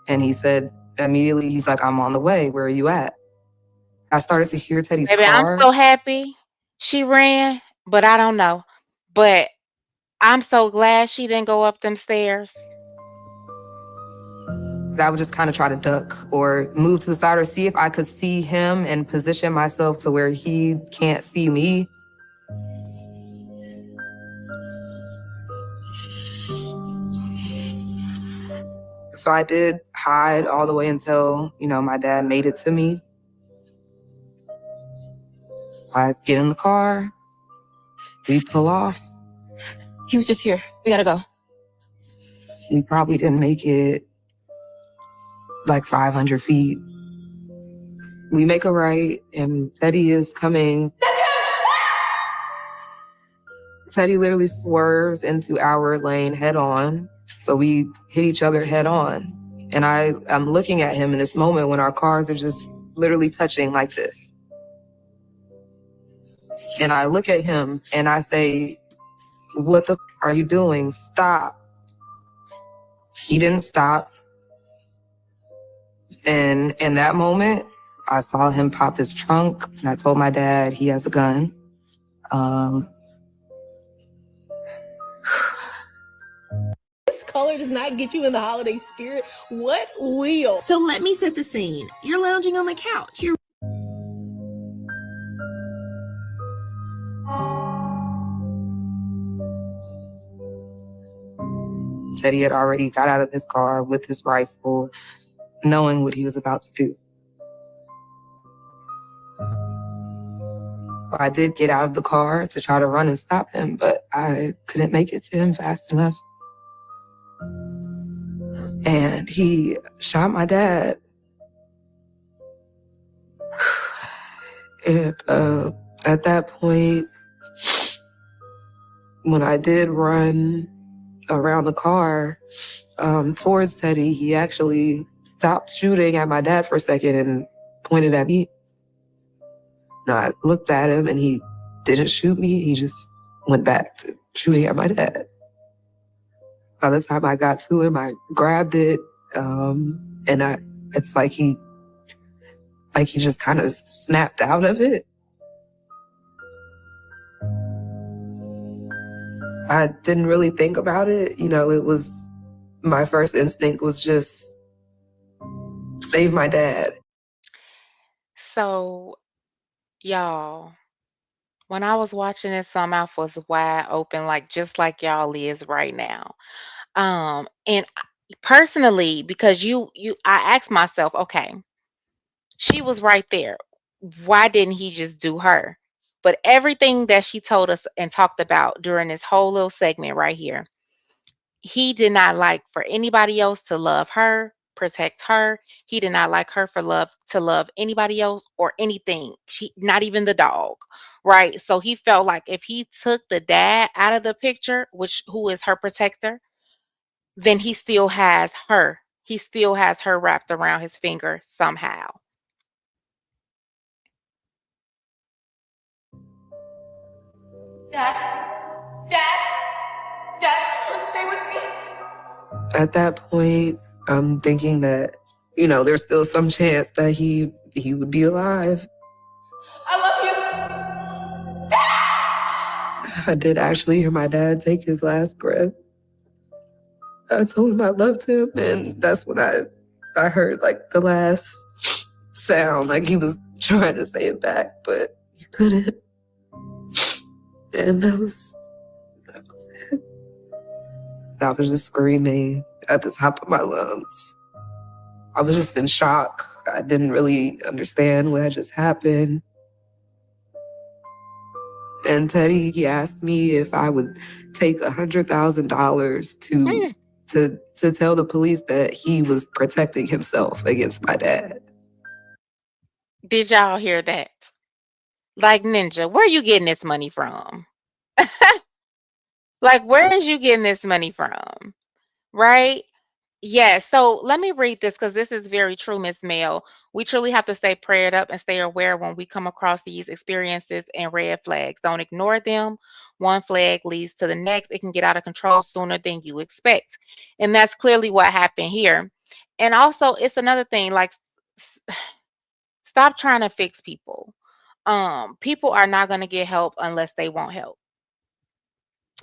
And he said immediately, he's like, I'm on the way. Where are you at? I started to hear Teddy's Baby, car. I'm so happy she ran, but I don't know. But I'm so glad she didn't go up them stairs. But I would just kind of try to duck or move to the side or see if I could see him and position myself to where he can't see me. So I did hide all the way until, my dad made it to me. I get in the car, we pull off. He was just here. We gotta go. We probably didn't make it like 500 feet. We make a right and Teddy is coming. Teddy literally swerves into our lane head on. So we hit each other head on. And I'm looking at him in this moment when our cars are just literally touching like this. And I look at him and I say, what the are you doing? Stop. He didn't stop. And in that moment, I saw him pop his trunk and I told my dad he has a gun. This color does not get you in the holiday spirit. What will? So let me set the scene. You're lounging on the couch. You're Teddy had already got out of his car with his rifle, knowing what he was about to do. I did get out of the car to try to run and stop him, but I couldn't make it to him fast enough. And he shot my dad. And at that point, when I did run around the car towards Teddy, he actually stopped shooting at my dad for a second and pointed at me. And I looked at him and he didn't shoot me. He just went back to shooting at my dad. By the time I got to him, I grabbed it, and it's like he just kind of snapped out of it. I didn't really think about it. It was, my first instinct was just save my dad. So, y'all, when I was watching this, my mouth was wide open, just like y'all is right now. And personally, because I asked myself, okay, she was right there. Why didn't he just do her? But everything that she told us and talked about during this whole little segment right here, he did not like for anybody else to love her, protect her. He did not like her to love anybody else or anything. Not even the dog. right? So he felt like if he took the dad out of the picture, who is her protector, then he still has her. He still has her wrapped around his finger somehow. Dad, stay with me. At that point, I'm thinking that, you know, there's still some chance that he would be alive. I love you. I did actually hear my dad take his last breath. I told him I loved him, and that's when I heard like the last sound, like he was trying to say it back, but he couldn't. And that was it. I was just screaming at the top of my lungs. I was just in shock. I didn't really understand what had just happened. And Teddy, he asked me if I would take $100,000 to tell the police that he was protecting himself against my dad. Did y'all hear that? Like, Ninja, where are you getting this money from? Like, where is you getting this money from? Right? Yeah, so let me read this because this is very true, Miss Mel. We truly have to stay prayed up and stay aware when we come across these experiences and red flags. Don't ignore them. One flag leads to the next. It can get out of control sooner than you expect. And that's clearly what happened here. And also, it's another thing, like, stop trying to fix people. People are not going to get help unless they want help.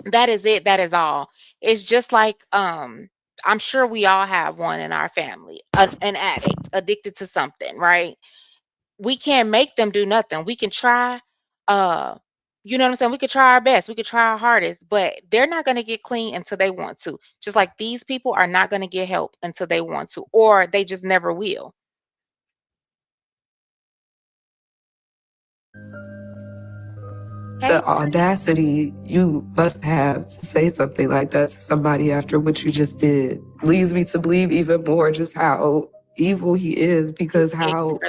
That is it. That is all. It's just like I'm sure we all have one in our family, an addict, addicted to something, right? We can't make them do nothing. We can try, uh, you know what I'm saying? We could try our best, we could try our hardest, but they're not going to get clean until they want to. Just like these people are not going to get help until they want to, or they just never will. The audacity you must have to say something like that to somebody after what you just did leads me to believe even more just how evil he is, because how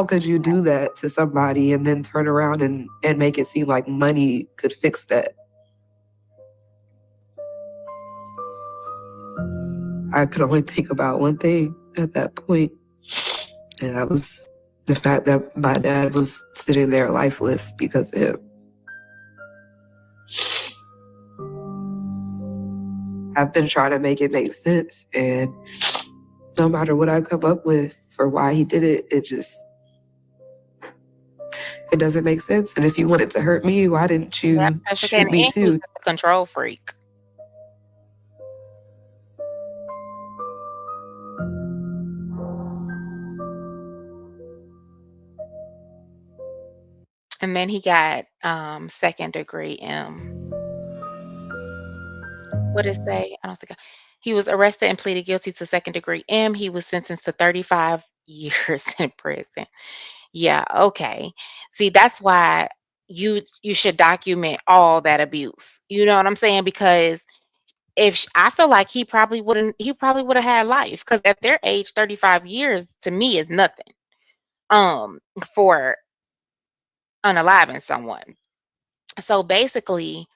could you do that to somebody and then turn around and make it seem like money could fix that? I could only think about one thing at that point, and that was the fact that my dad was sitting there lifeless because of him. I've been trying to make it make sense, and no matter what I come up with for why he did it, it doesn't make sense. And if you wanted to hurt me, why didn't you shoot me He was too? just a control freak. And then he got second degree M. What is say? I don't think he was arrested and pleaded guilty to second degree M. He was sentenced to 35 years in prison. Yeah, okay. See, that's why you should document all that abuse. You know what I'm saying? Because I feel like he probably would have had life, because at their age, 35 years to me is nothing. For unaliving someone. So basically,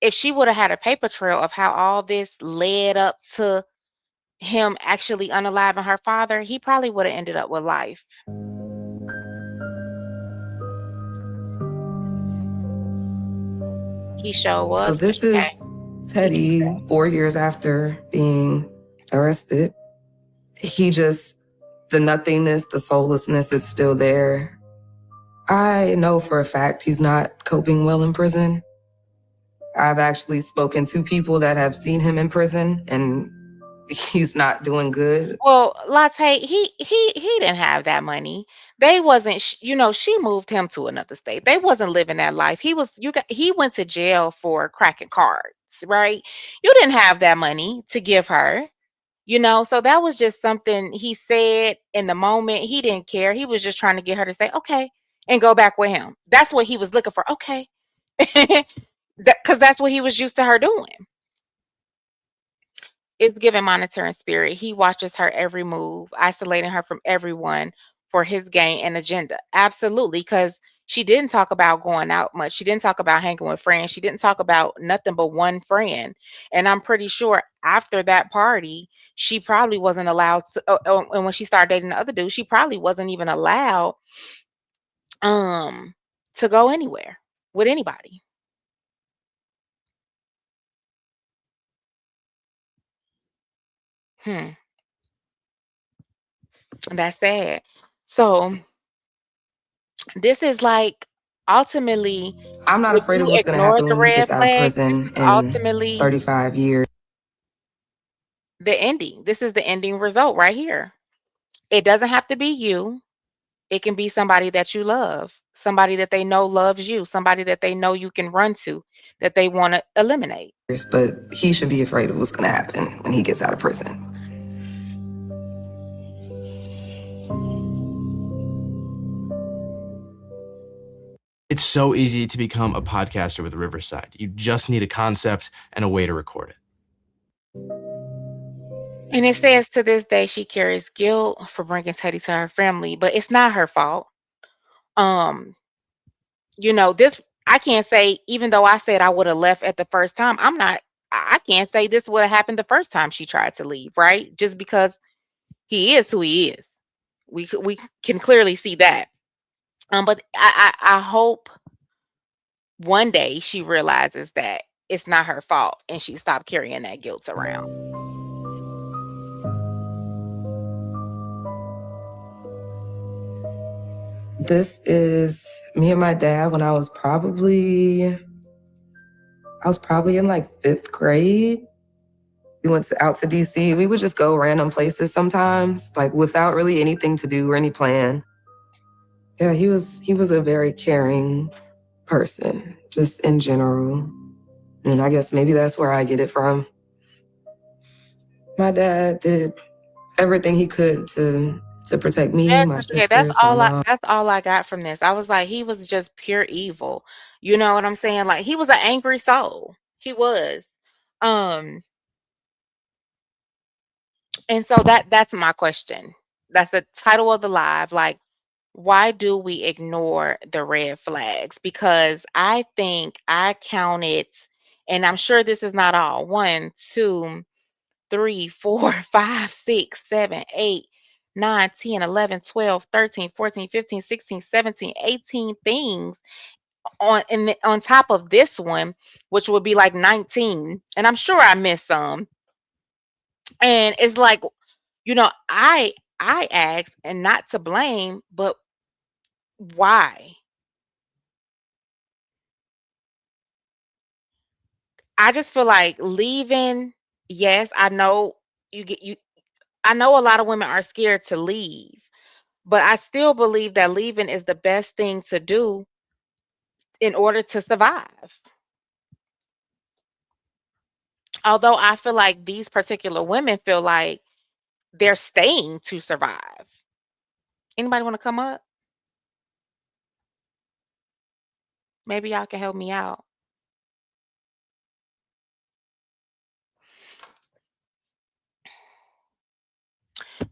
if she would have had a paper trail of how all this led up to him actually unaliving her father, he probably would have ended up with life. He sure was. So this is Teddy 4 years after being arrested. The nothingness, the soullessness is still there. I know for a fact he's not coping well in prison. I've actually spoken to people that have seen him in prison, and he's not doing good. Well, Latte, he didn't have that money. They wasn't, she moved him to another state. They wasn't living that life. He went to jail for cracking cards, right? You didn't have that money to give her. So that was just something he said in the moment. He didn't care. He was just trying to get her to say, okay, and go back with him. That's what he was looking for. Okay. Because that's what he was used to her doing. It's giving monitoring spirit. He watches her every move, isolating her from everyone for his gain and agenda. Absolutely. Because She didn't talk about going out much. She didn't talk about hanging with friends. She didn't talk about nothing but one friend. And I'm pretty sure after that party, she probably wasn't allowed to, and when she started dating the other dude, she probably wasn't even allowed um to go anywhere with anybody. Hmm. That's sad. So this is like ultimately, I'm not if afraid of you what's going to ignore happen the when he red gets out of flags, this prison is in ultimately 35 years. the ending. This is the ending result right here. It doesn't have to be you. It can be somebody that you love, somebody that they know loves you, somebody that they know you can run to, that they want to eliminate. But he should be afraid of what's going to happen when he gets out of prison. It's so easy to become a podcaster with Riverside. You just need a concept and a way to record it. And it says to this day she carries guilt for bringing Teddy to her family, but it's not her fault. Um, this I can't say, even though I said I would have left at the first time, I can't say this would have happened the first time she tried to leave, right? Just because he is who he is. We can clearly see that. But I hope one day she realizes that it's not her fault and she stopped carrying that guilt around. This is me and my dad when I was probably in like 5th grade. We went out to DC. We would just go random places sometimes, like without really anything to do or any plan. Yeah, he was a very caring person, just in general. And I guess maybe that's where I get it from. My dad did everything he could to protect me, my sisters, my mom. That's all I got from this. I was like, he was just pure evil. You know what I'm saying? Like, he was an angry soul. He was. Um, and so that's my question. That's the title of the live. Like, why do we ignore the red flags? Because I think I counted, and I'm sure this is not all. 1, 2, 3, 4, 5, 6, 7, 8, 9, 10, 11, 12, 13, 14, 15, 16, 17, 18 things on top of this one, which would be like 19. And I'm sure I missed some. And it's like, I asked, and not to blame, but why? I just feel like leaving, yes, I know you I know a lot of women are scared to leave, but I still believe that leaving is the best thing to do in order to survive. Although I feel like these particular women feel like they're staying to survive. Anybody want to come up? Maybe y'all can help me out.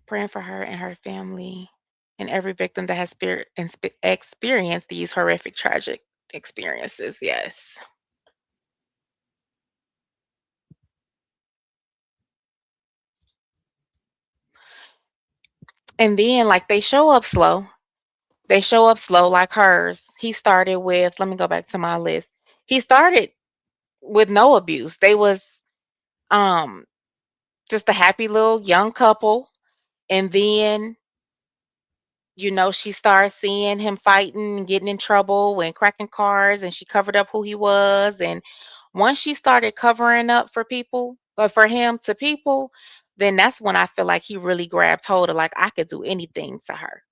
Praying for her and her family and every victim that has experienced these horrific, tragic experiences. Yes. And then, like, they show up slow. They show up slow like hers. He started with, let me go back to my list. He started with no abuse. They was um just a happy little young couple. And then, she started seeing him fighting and getting in trouble and cracking cars, and she covered up who he was. And once she started covering up for people, but for him to people, then that's when I feel like he really grabbed hold of, like, I could do anything to her.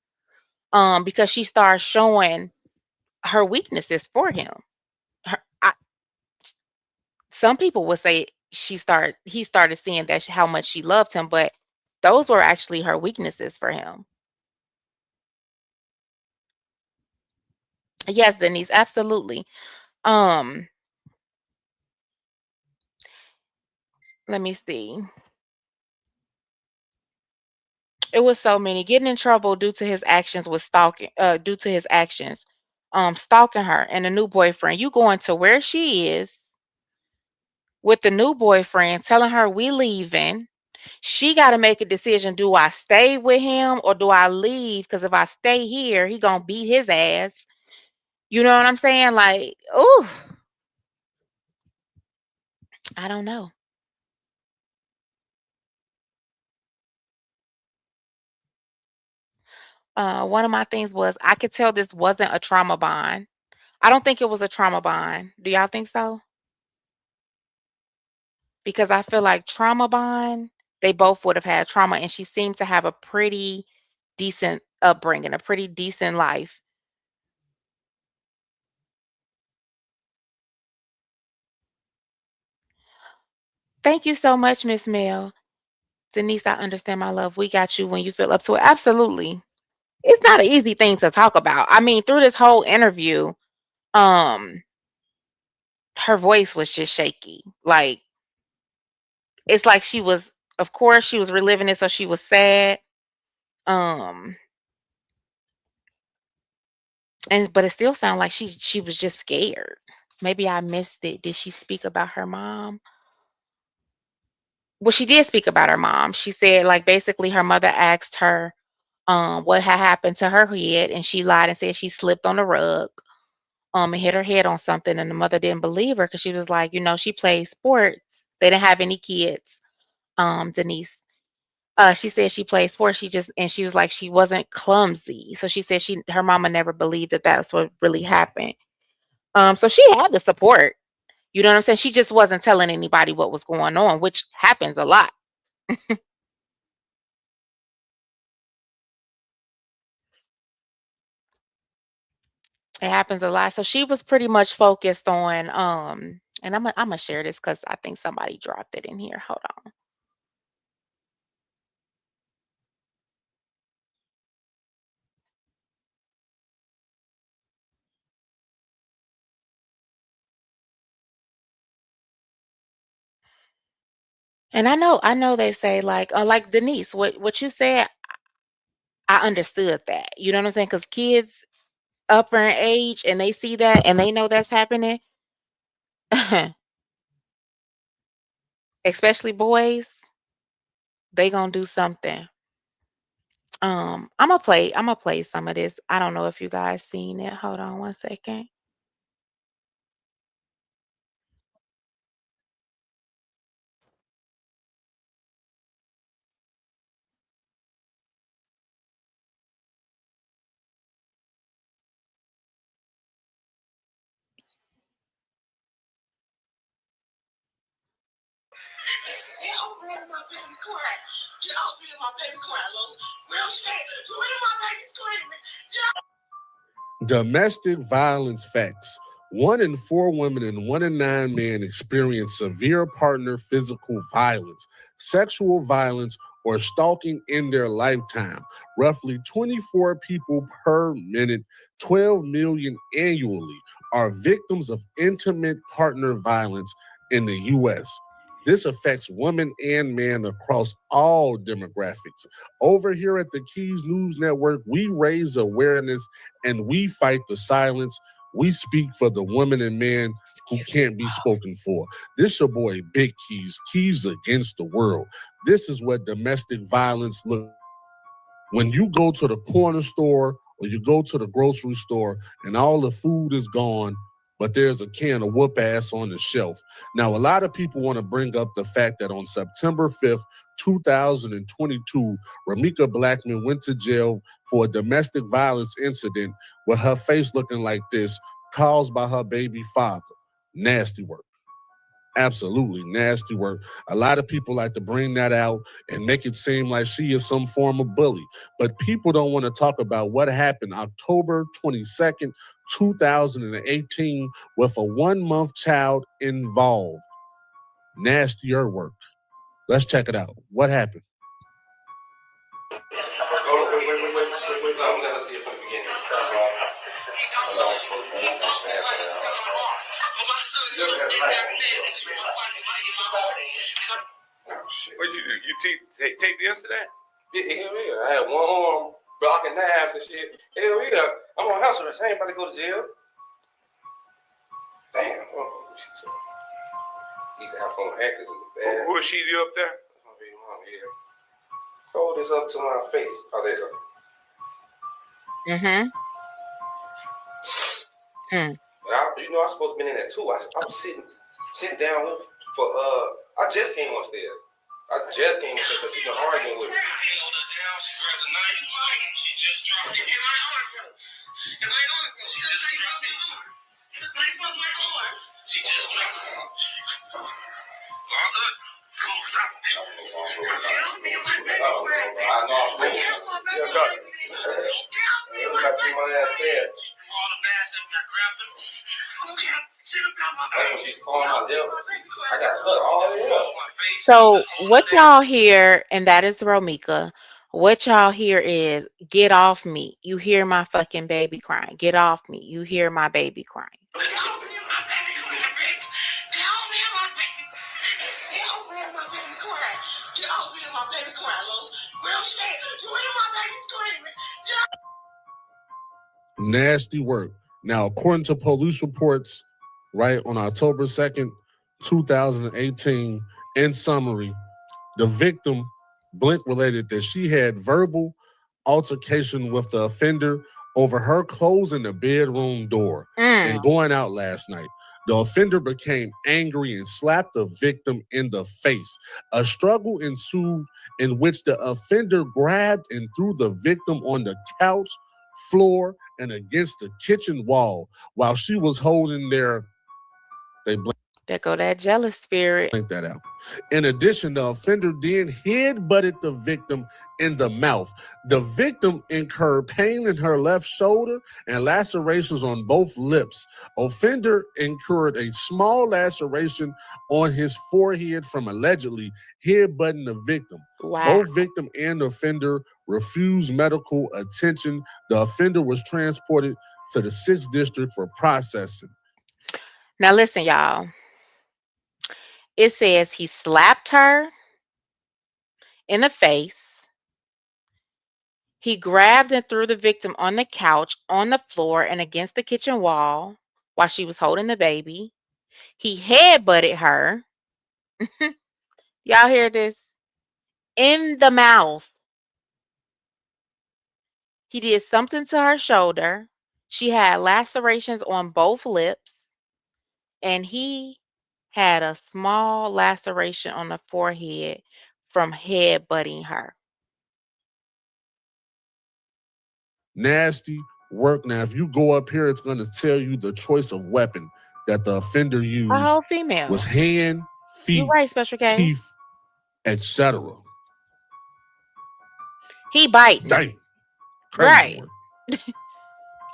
Because she started showing her weaknesses for him. Some people would say he started seeing that how much she loved him, but those were actually her weaknesses for him. Yes, Denise, absolutely. Um, let me see. It was so many. Getting in trouble due to his actions was stalking, due to his actions. stalking her and the new boyfriend. You going to where she is with the new boyfriend, telling her we leaving. She got to make a decision. Do I stay with him or do I leave? Because if I stay here, he gonna beat his ass. You know what I'm saying? Like, ooh, I don't know. One of my things was I could tell this wasn't a trauma bond. I don't think it was a trauma bond. Do y'all think so? Because I feel like trauma bond, they both would have had trauma, and she seemed to have a pretty decent upbringing, a pretty decent life. Thank you so much, Miss Mel. Denise, I understand my love. We got you when you feel up to it. Absolutely. It's not an easy thing to talk about. I mean, through this whole interview, um, her voice was just shaky. Like, it's like she was, of course, she was reliving it, so she was sad. Um, and but it still sounded like she was just scared. Maybe I missed it. Did she speak about her mom? Well, she did speak about her mom. She said, like, basically her mother asked her what had happened to her head, and she lied and said she slipped on the rug, and hit her head on something, and the mother didn't believe her because she was like, she played sports. They didn't have any kids, Denise. She said she played sports. She was like, she wasn't clumsy. So she said her mama never believed that that's what really happened. So she had the support. You know what I'm saying? She just wasn't telling anybody what was going on, which happens a lot. It happens a lot. So she was pretty much focused on and I'm gonna share this because I think somebody dropped it in here. Hold on. And I know they say like Denise, what you said, I understood that. You know what I'm saying? Because kids upper in age and they see that and they know that's happening, especially boys, they gonna do something. I'm gonna play some of this. I don't know if you guys seen it. Hold on one second. Get over here, my baby crying. Get over here, my baby crying, Los. Real shit. You hear my baby screaming. Domestic violence facts. 1 in 4 women and 1 in 9 men experience severe partner physical violence, sexual violence, or stalking in their lifetime. Roughly 24 people per minute, 12 million annually, are victims of intimate partner violence in the U.S. This affects women and men across all demographics. Over here at the Keys News Network, we raise awareness and we fight the silence. We speak for the women and men who can't be spoken for. This your boy, Big Keys, Keys Against the World. This is what domestic violence looks. When you go to the corner store or you go to the grocery store and all the food is gone, but there's a can of whoop ass on the shelf. Now, a lot of people want to bring up the fact that on September 5th, 2022, Ramika Blackman went to jail for a domestic violence incident with her face looking like this, caused by her baby father. Nasty work. Absolutely nasty work. A lot of people like to bring that out and make it seem like she is some form of bully. But people don't want to talk about what happened October 22nd, 2018, with a 1-month child involved. Nastier work. Let's check it out. What happened? What you do? You tape the incident? Yeah, hell yeah. I had one arm blocking knives and shit. Hell yeah. I'm on house arrest. I ain't about to go to jail. Damn. These iPhone access is bad. Who is she? You up there? My baby mom, yeah. Hold this up to my face. Oh, there you go. But I supposed to be in there too. I was sitting down here for I just came upstairs. Because she been arguing with me. He held her down. She grabbed the knife. She just dropped it in my arm, bro. In my arm, bro. She just dropped my arm. My arm. She just dropped it. All good. Come on, stop it. Get off me and my baby. I know. I can't go back to my baby. Don't get off me and my baby. She called the mask and I grabbed him. Okay, sit up my baby. She's calling my lip. I got cut all the way up. So what y'all hear, and that is Romika, what y'all hear is, get off me. You hear my fucking baby crying. Get off me. You hear my baby crying. Nasty work. Now, according to police reports, right, on October 2nd, 2018, in summary, the victim, Blink, related that she had verbal altercation with the offender over her closing the bedroom door and going out last night. The offender became angry and slapped the victim in the face. A struggle ensued in which the offender grabbed and threw the victim on the couch, floor, and against the kitchen wall while she was holding their... There go that jealous spirit. Think that out. In addition, the offender then head-butted the victim in the mouth. The victim incurred pain in her left shoulder and lacerations on both lips. Offender incurred a small laceration on his forehead from allegedly head-butting the victim. Wow. Both victim and offender refused medical attention. The offender was transported to the 6th District for processing. Now listen, y'all. It says he slapped her in the face. He grabbed and threw the victim on the couch, on the floor, and against the kitchen wall while she was holding the baby. He headbutted her. Y'all hear this? In the mouth. He did something to her shoulder. She had lacerations on both lips. And he had a small laceration on the forehead from headbutting her. Nasty work. Now, if you go up here, it's going to tell you the choice of weapon that the offender used A whole female. was hand, feet, You're right, Special K. teeth, etc. He biting. Dang. Right.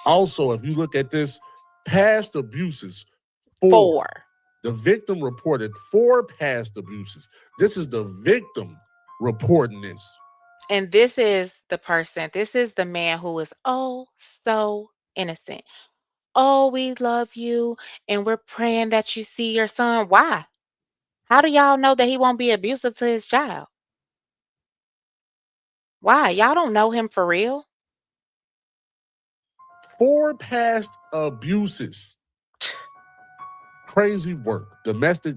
Also, if you look at this, past abuses, 4. The victim reported 4 past abuses. This is the victim reporting this. And this is the person, this is the man who is oh so innocent. Oh, we love you and we're praying that you see your son. Why? How do y'all know that he won't be abusive to his child? Why? Y'all don't know him for real? 4 past abuses. Crazy work. Domestic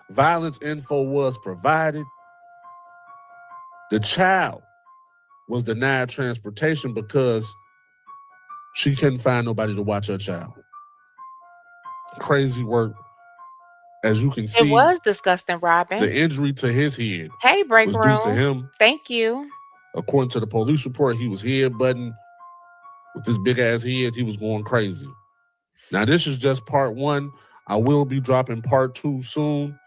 violence info was provided. The child was denied transportation because she couldn't find nobody to watch her child. Crazy work. As you can see, It was disgusting, Robin. the injury to his head Hey, break was room. due to him. Thank you. According to the police report, he was headbutting with this big ass head. He was going crazy. Now, this is just part 1. I will be dropping part 2 soon.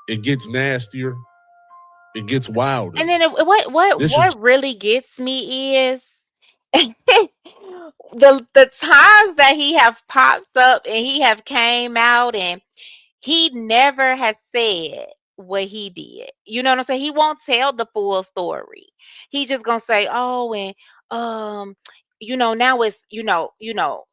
It gets nastier. It gets wilder. And then what really gets me is the times that he have popped up and he have came out and he never has said what he did. You know what I'm saying? He won't tell the full story. He just gonna say, oh, and now it's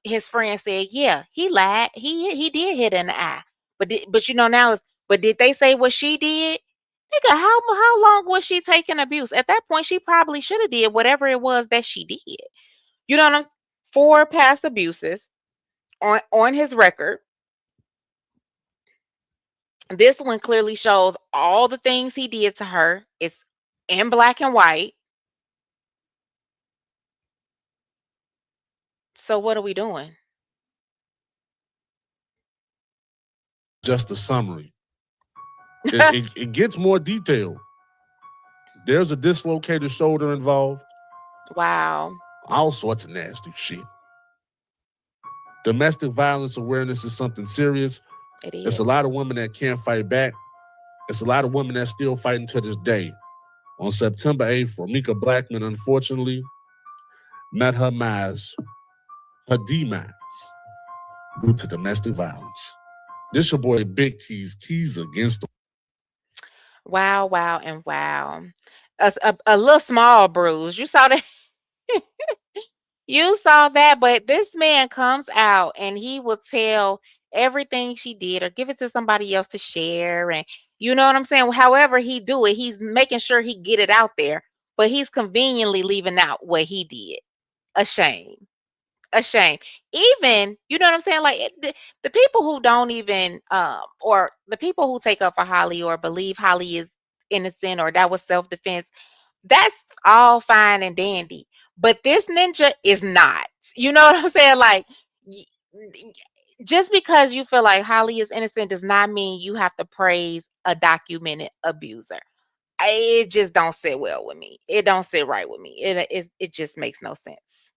his friend said, yeah, he lied. He did hit her in the eye. But now it's, but did they say what she did? Nigga, how long was she taking abuse? At that point, she probably should have did whatever it was that she did. You know what I'm saying? 4 past abuses on his record. This one clearly shows all the things he did to her. It's in black and white. So what are we doing? Just a summary. It gets more detailed. There's a dislocated shoulder involved. Wow. All sorts of nasty shit. Domestic violence awareness is something serious. It is. It's a lot of women that can't fight back. It's a lot of women that still fighting to this day. On September 8th, Ramika Blackman, unfortunately, met her demise due to domestic violence. This your boy Big Keys against the Wow, wow, and wow. A little small bruise. You saw that? You saw that, but this man comes out and he will tell everything she did or give it to somebody else to share. And you know what I'm saying? However he do it, he's making sure he get it out there, but he's conveniently leaving out what he did. A shame. A shame. Even, you know what I'm saying? Like the people who don't even, or the people who take up for Holly or believe Holly is innocent or that was self-defense, that's all fine and dandy. But this ninja is not. You know what I'm saying? Like, just because you feel like Holly is innocent does not mean you have to praise a documented abuser. It just don't sit well with me. It don't sit right with me. It just makes no sense.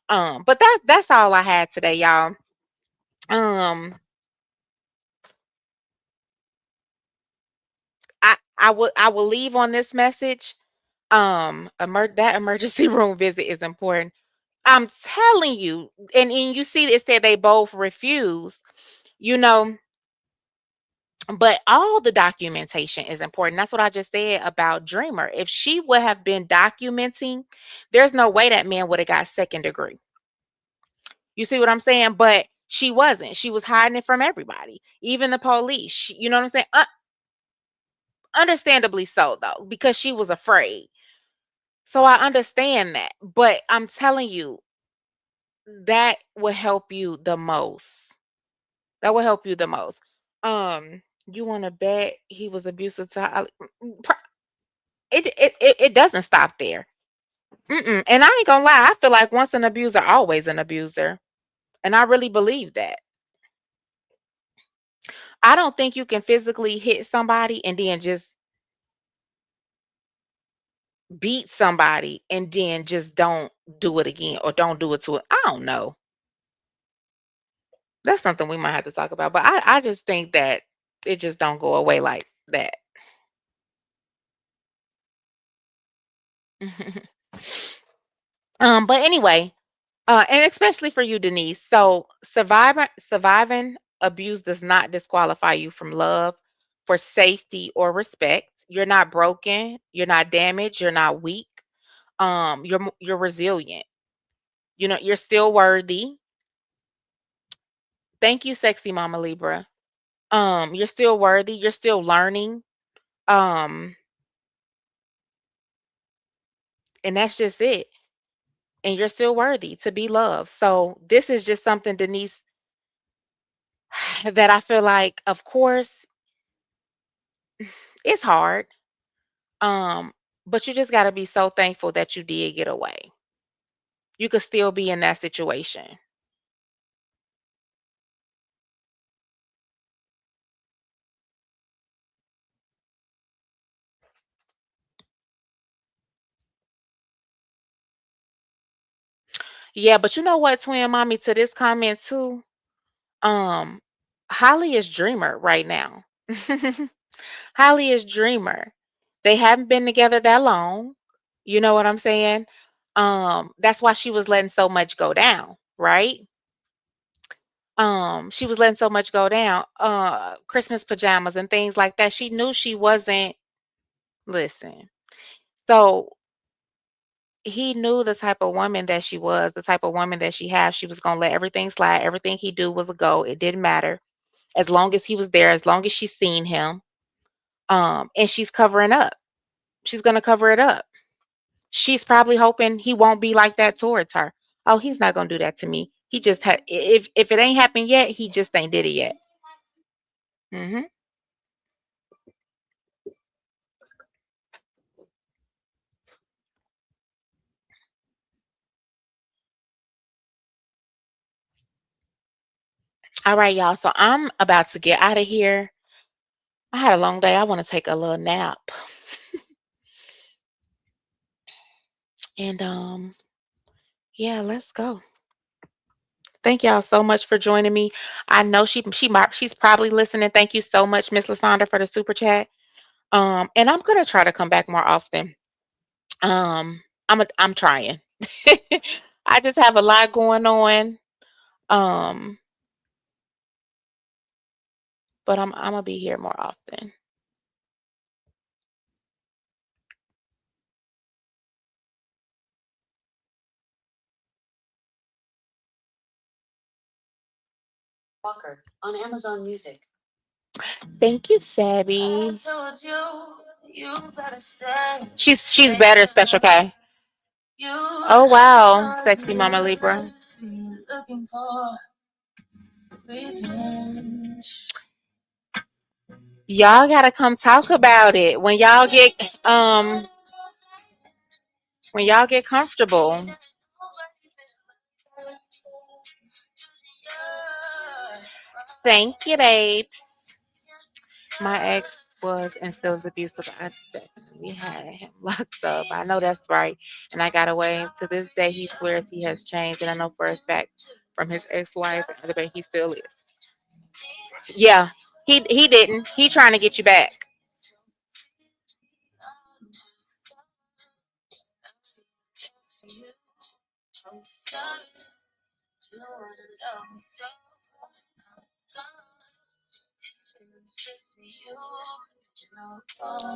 But that's all I had today, y'all. I will leave on this message. That emergency room visit is important. I'm telling you, and you see it said they both refused, you know, but all the documentation is important. That's what I just said about Dreamer. If she would have been documenting, there's no way that man would have got second degree. You see what I'm saying? But she wasn't. She was hiding it from everybody, even the police. You know what I'm saying? Understandably so, though, because she was afraid. So I understand that. But I'm telling you, that will help you the most. That will help you the most. You want to bet he was abusive to Holly? It doesn't stop there. And I ain't gonna lie, I feel like once an abuser, always an abuser. And I really believe that. I don't think you can physically hit somebody and then just beat somebody and then just don't do it again or don't do it to it. I don't know. That's something we might have to talk about. But I just think that it just don't go away like that. But anyway, and especially for you, Denise. So surviving abuse does not disqualify you from love, for safety or respect. You're not broken, you're not damaged, you're not weak. You're resilient. You know, you're still worthy. Thank you, sexy Mama Libra. You're still worthy, you're still learning. Um, and that's just it. And you're still worthy to be loved. So this is just something, Denise, that I feel like, of course, it's hard. But you just got to be so thankful that you did get away. You could still be in that situation. Yeah, but you know what, twin mommy, to this comment too. Um, Holly is dreamer right now. Holly is dreamer. They haven't been together that long. You know what I'm saying? That's why she was letting so much go down, right? She was letting so much go down. Christmas pajamas and things like that. She knew she wasn't, listen. So he knew the type of woman that she was, the type of woman that she has. She was gonna let everything slide. Everything he do was a go. It didn't matter. As long as he was there, as long as she's seen him. And she's covering up. She's gonna cover it up. She's probably hoping he won't be like that towards her. Oh, he's not gonna do that to me. He just had if it ain't happened yet, he just ain't did it yet. All right, y'all. So I'm about to get out of here. I had a long day. I want to take a little nap. And yeah, let's go. Thank y'all so much for joining me. I know she's probably listening. Thank you so much, Miss Lasandra, for the super chat. And I'm gonna try to come back more often. I'm trying. I just have a lot going on. But I'm gonna be here more often. Walker on Amazon Music. Thank you, Sabby. She's better, Special K. Oh wow, sexy Mama Libra. Y'all gotta come talk about it when y'all get comfortable. Thank you, babes. My ex was and still is abusive. We had him locked up. I know that's right. And I got away. To this day, he swears he has changed. And I know for a fact from his ex-wife and other day, he still is. Yeah, he didn't. He trying to get you back.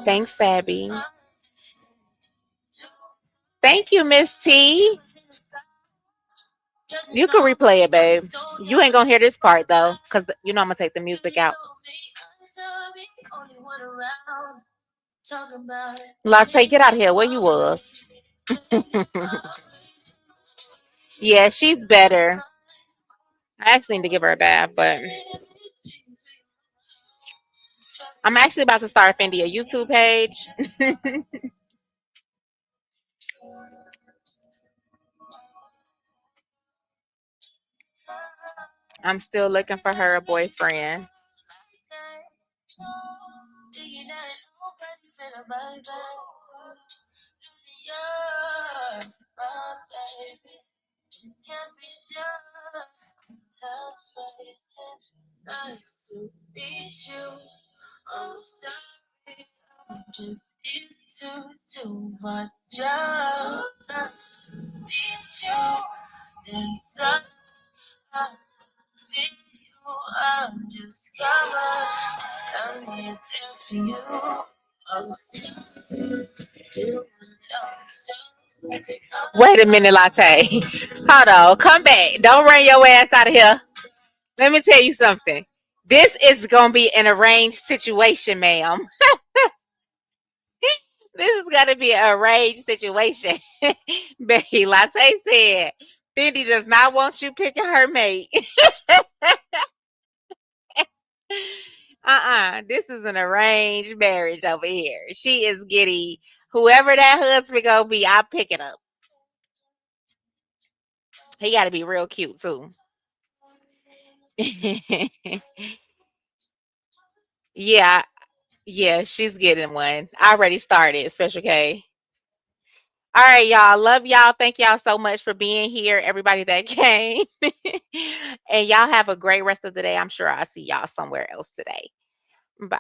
Thanks, Sabby. Thank you, Miss T. You can replay it, babe. You ain't gonna hear this part though, cause you know I'm gonna take the music out. Latte, get out of here. Where you was? Yeah, she's better. I actually need to give her a bath, but I'm actually about to start Fendi a YouTube page. I'm still looking for her a boyfriend. Wait a minute, Latte. Hold on. Come back. Don't run your ass out of here. Let me tell you something. This is going to be an arranged situation, ma'am. This is going to be an arranged situation. Becky Latte said, Fendi does not want you picking her mate. This is an arranged marriage over here. She is getting whoever that husband gonna be, I'll pick it up. He gotta be real cute too. Yeah, she's getting one. I already started, Special K. All right, y'all. Love y'all. Thank y'all so much for being here, everybody that came. And y'all have a great rest of the day. I'm sure I'll see y'all somewhere else today. Bye.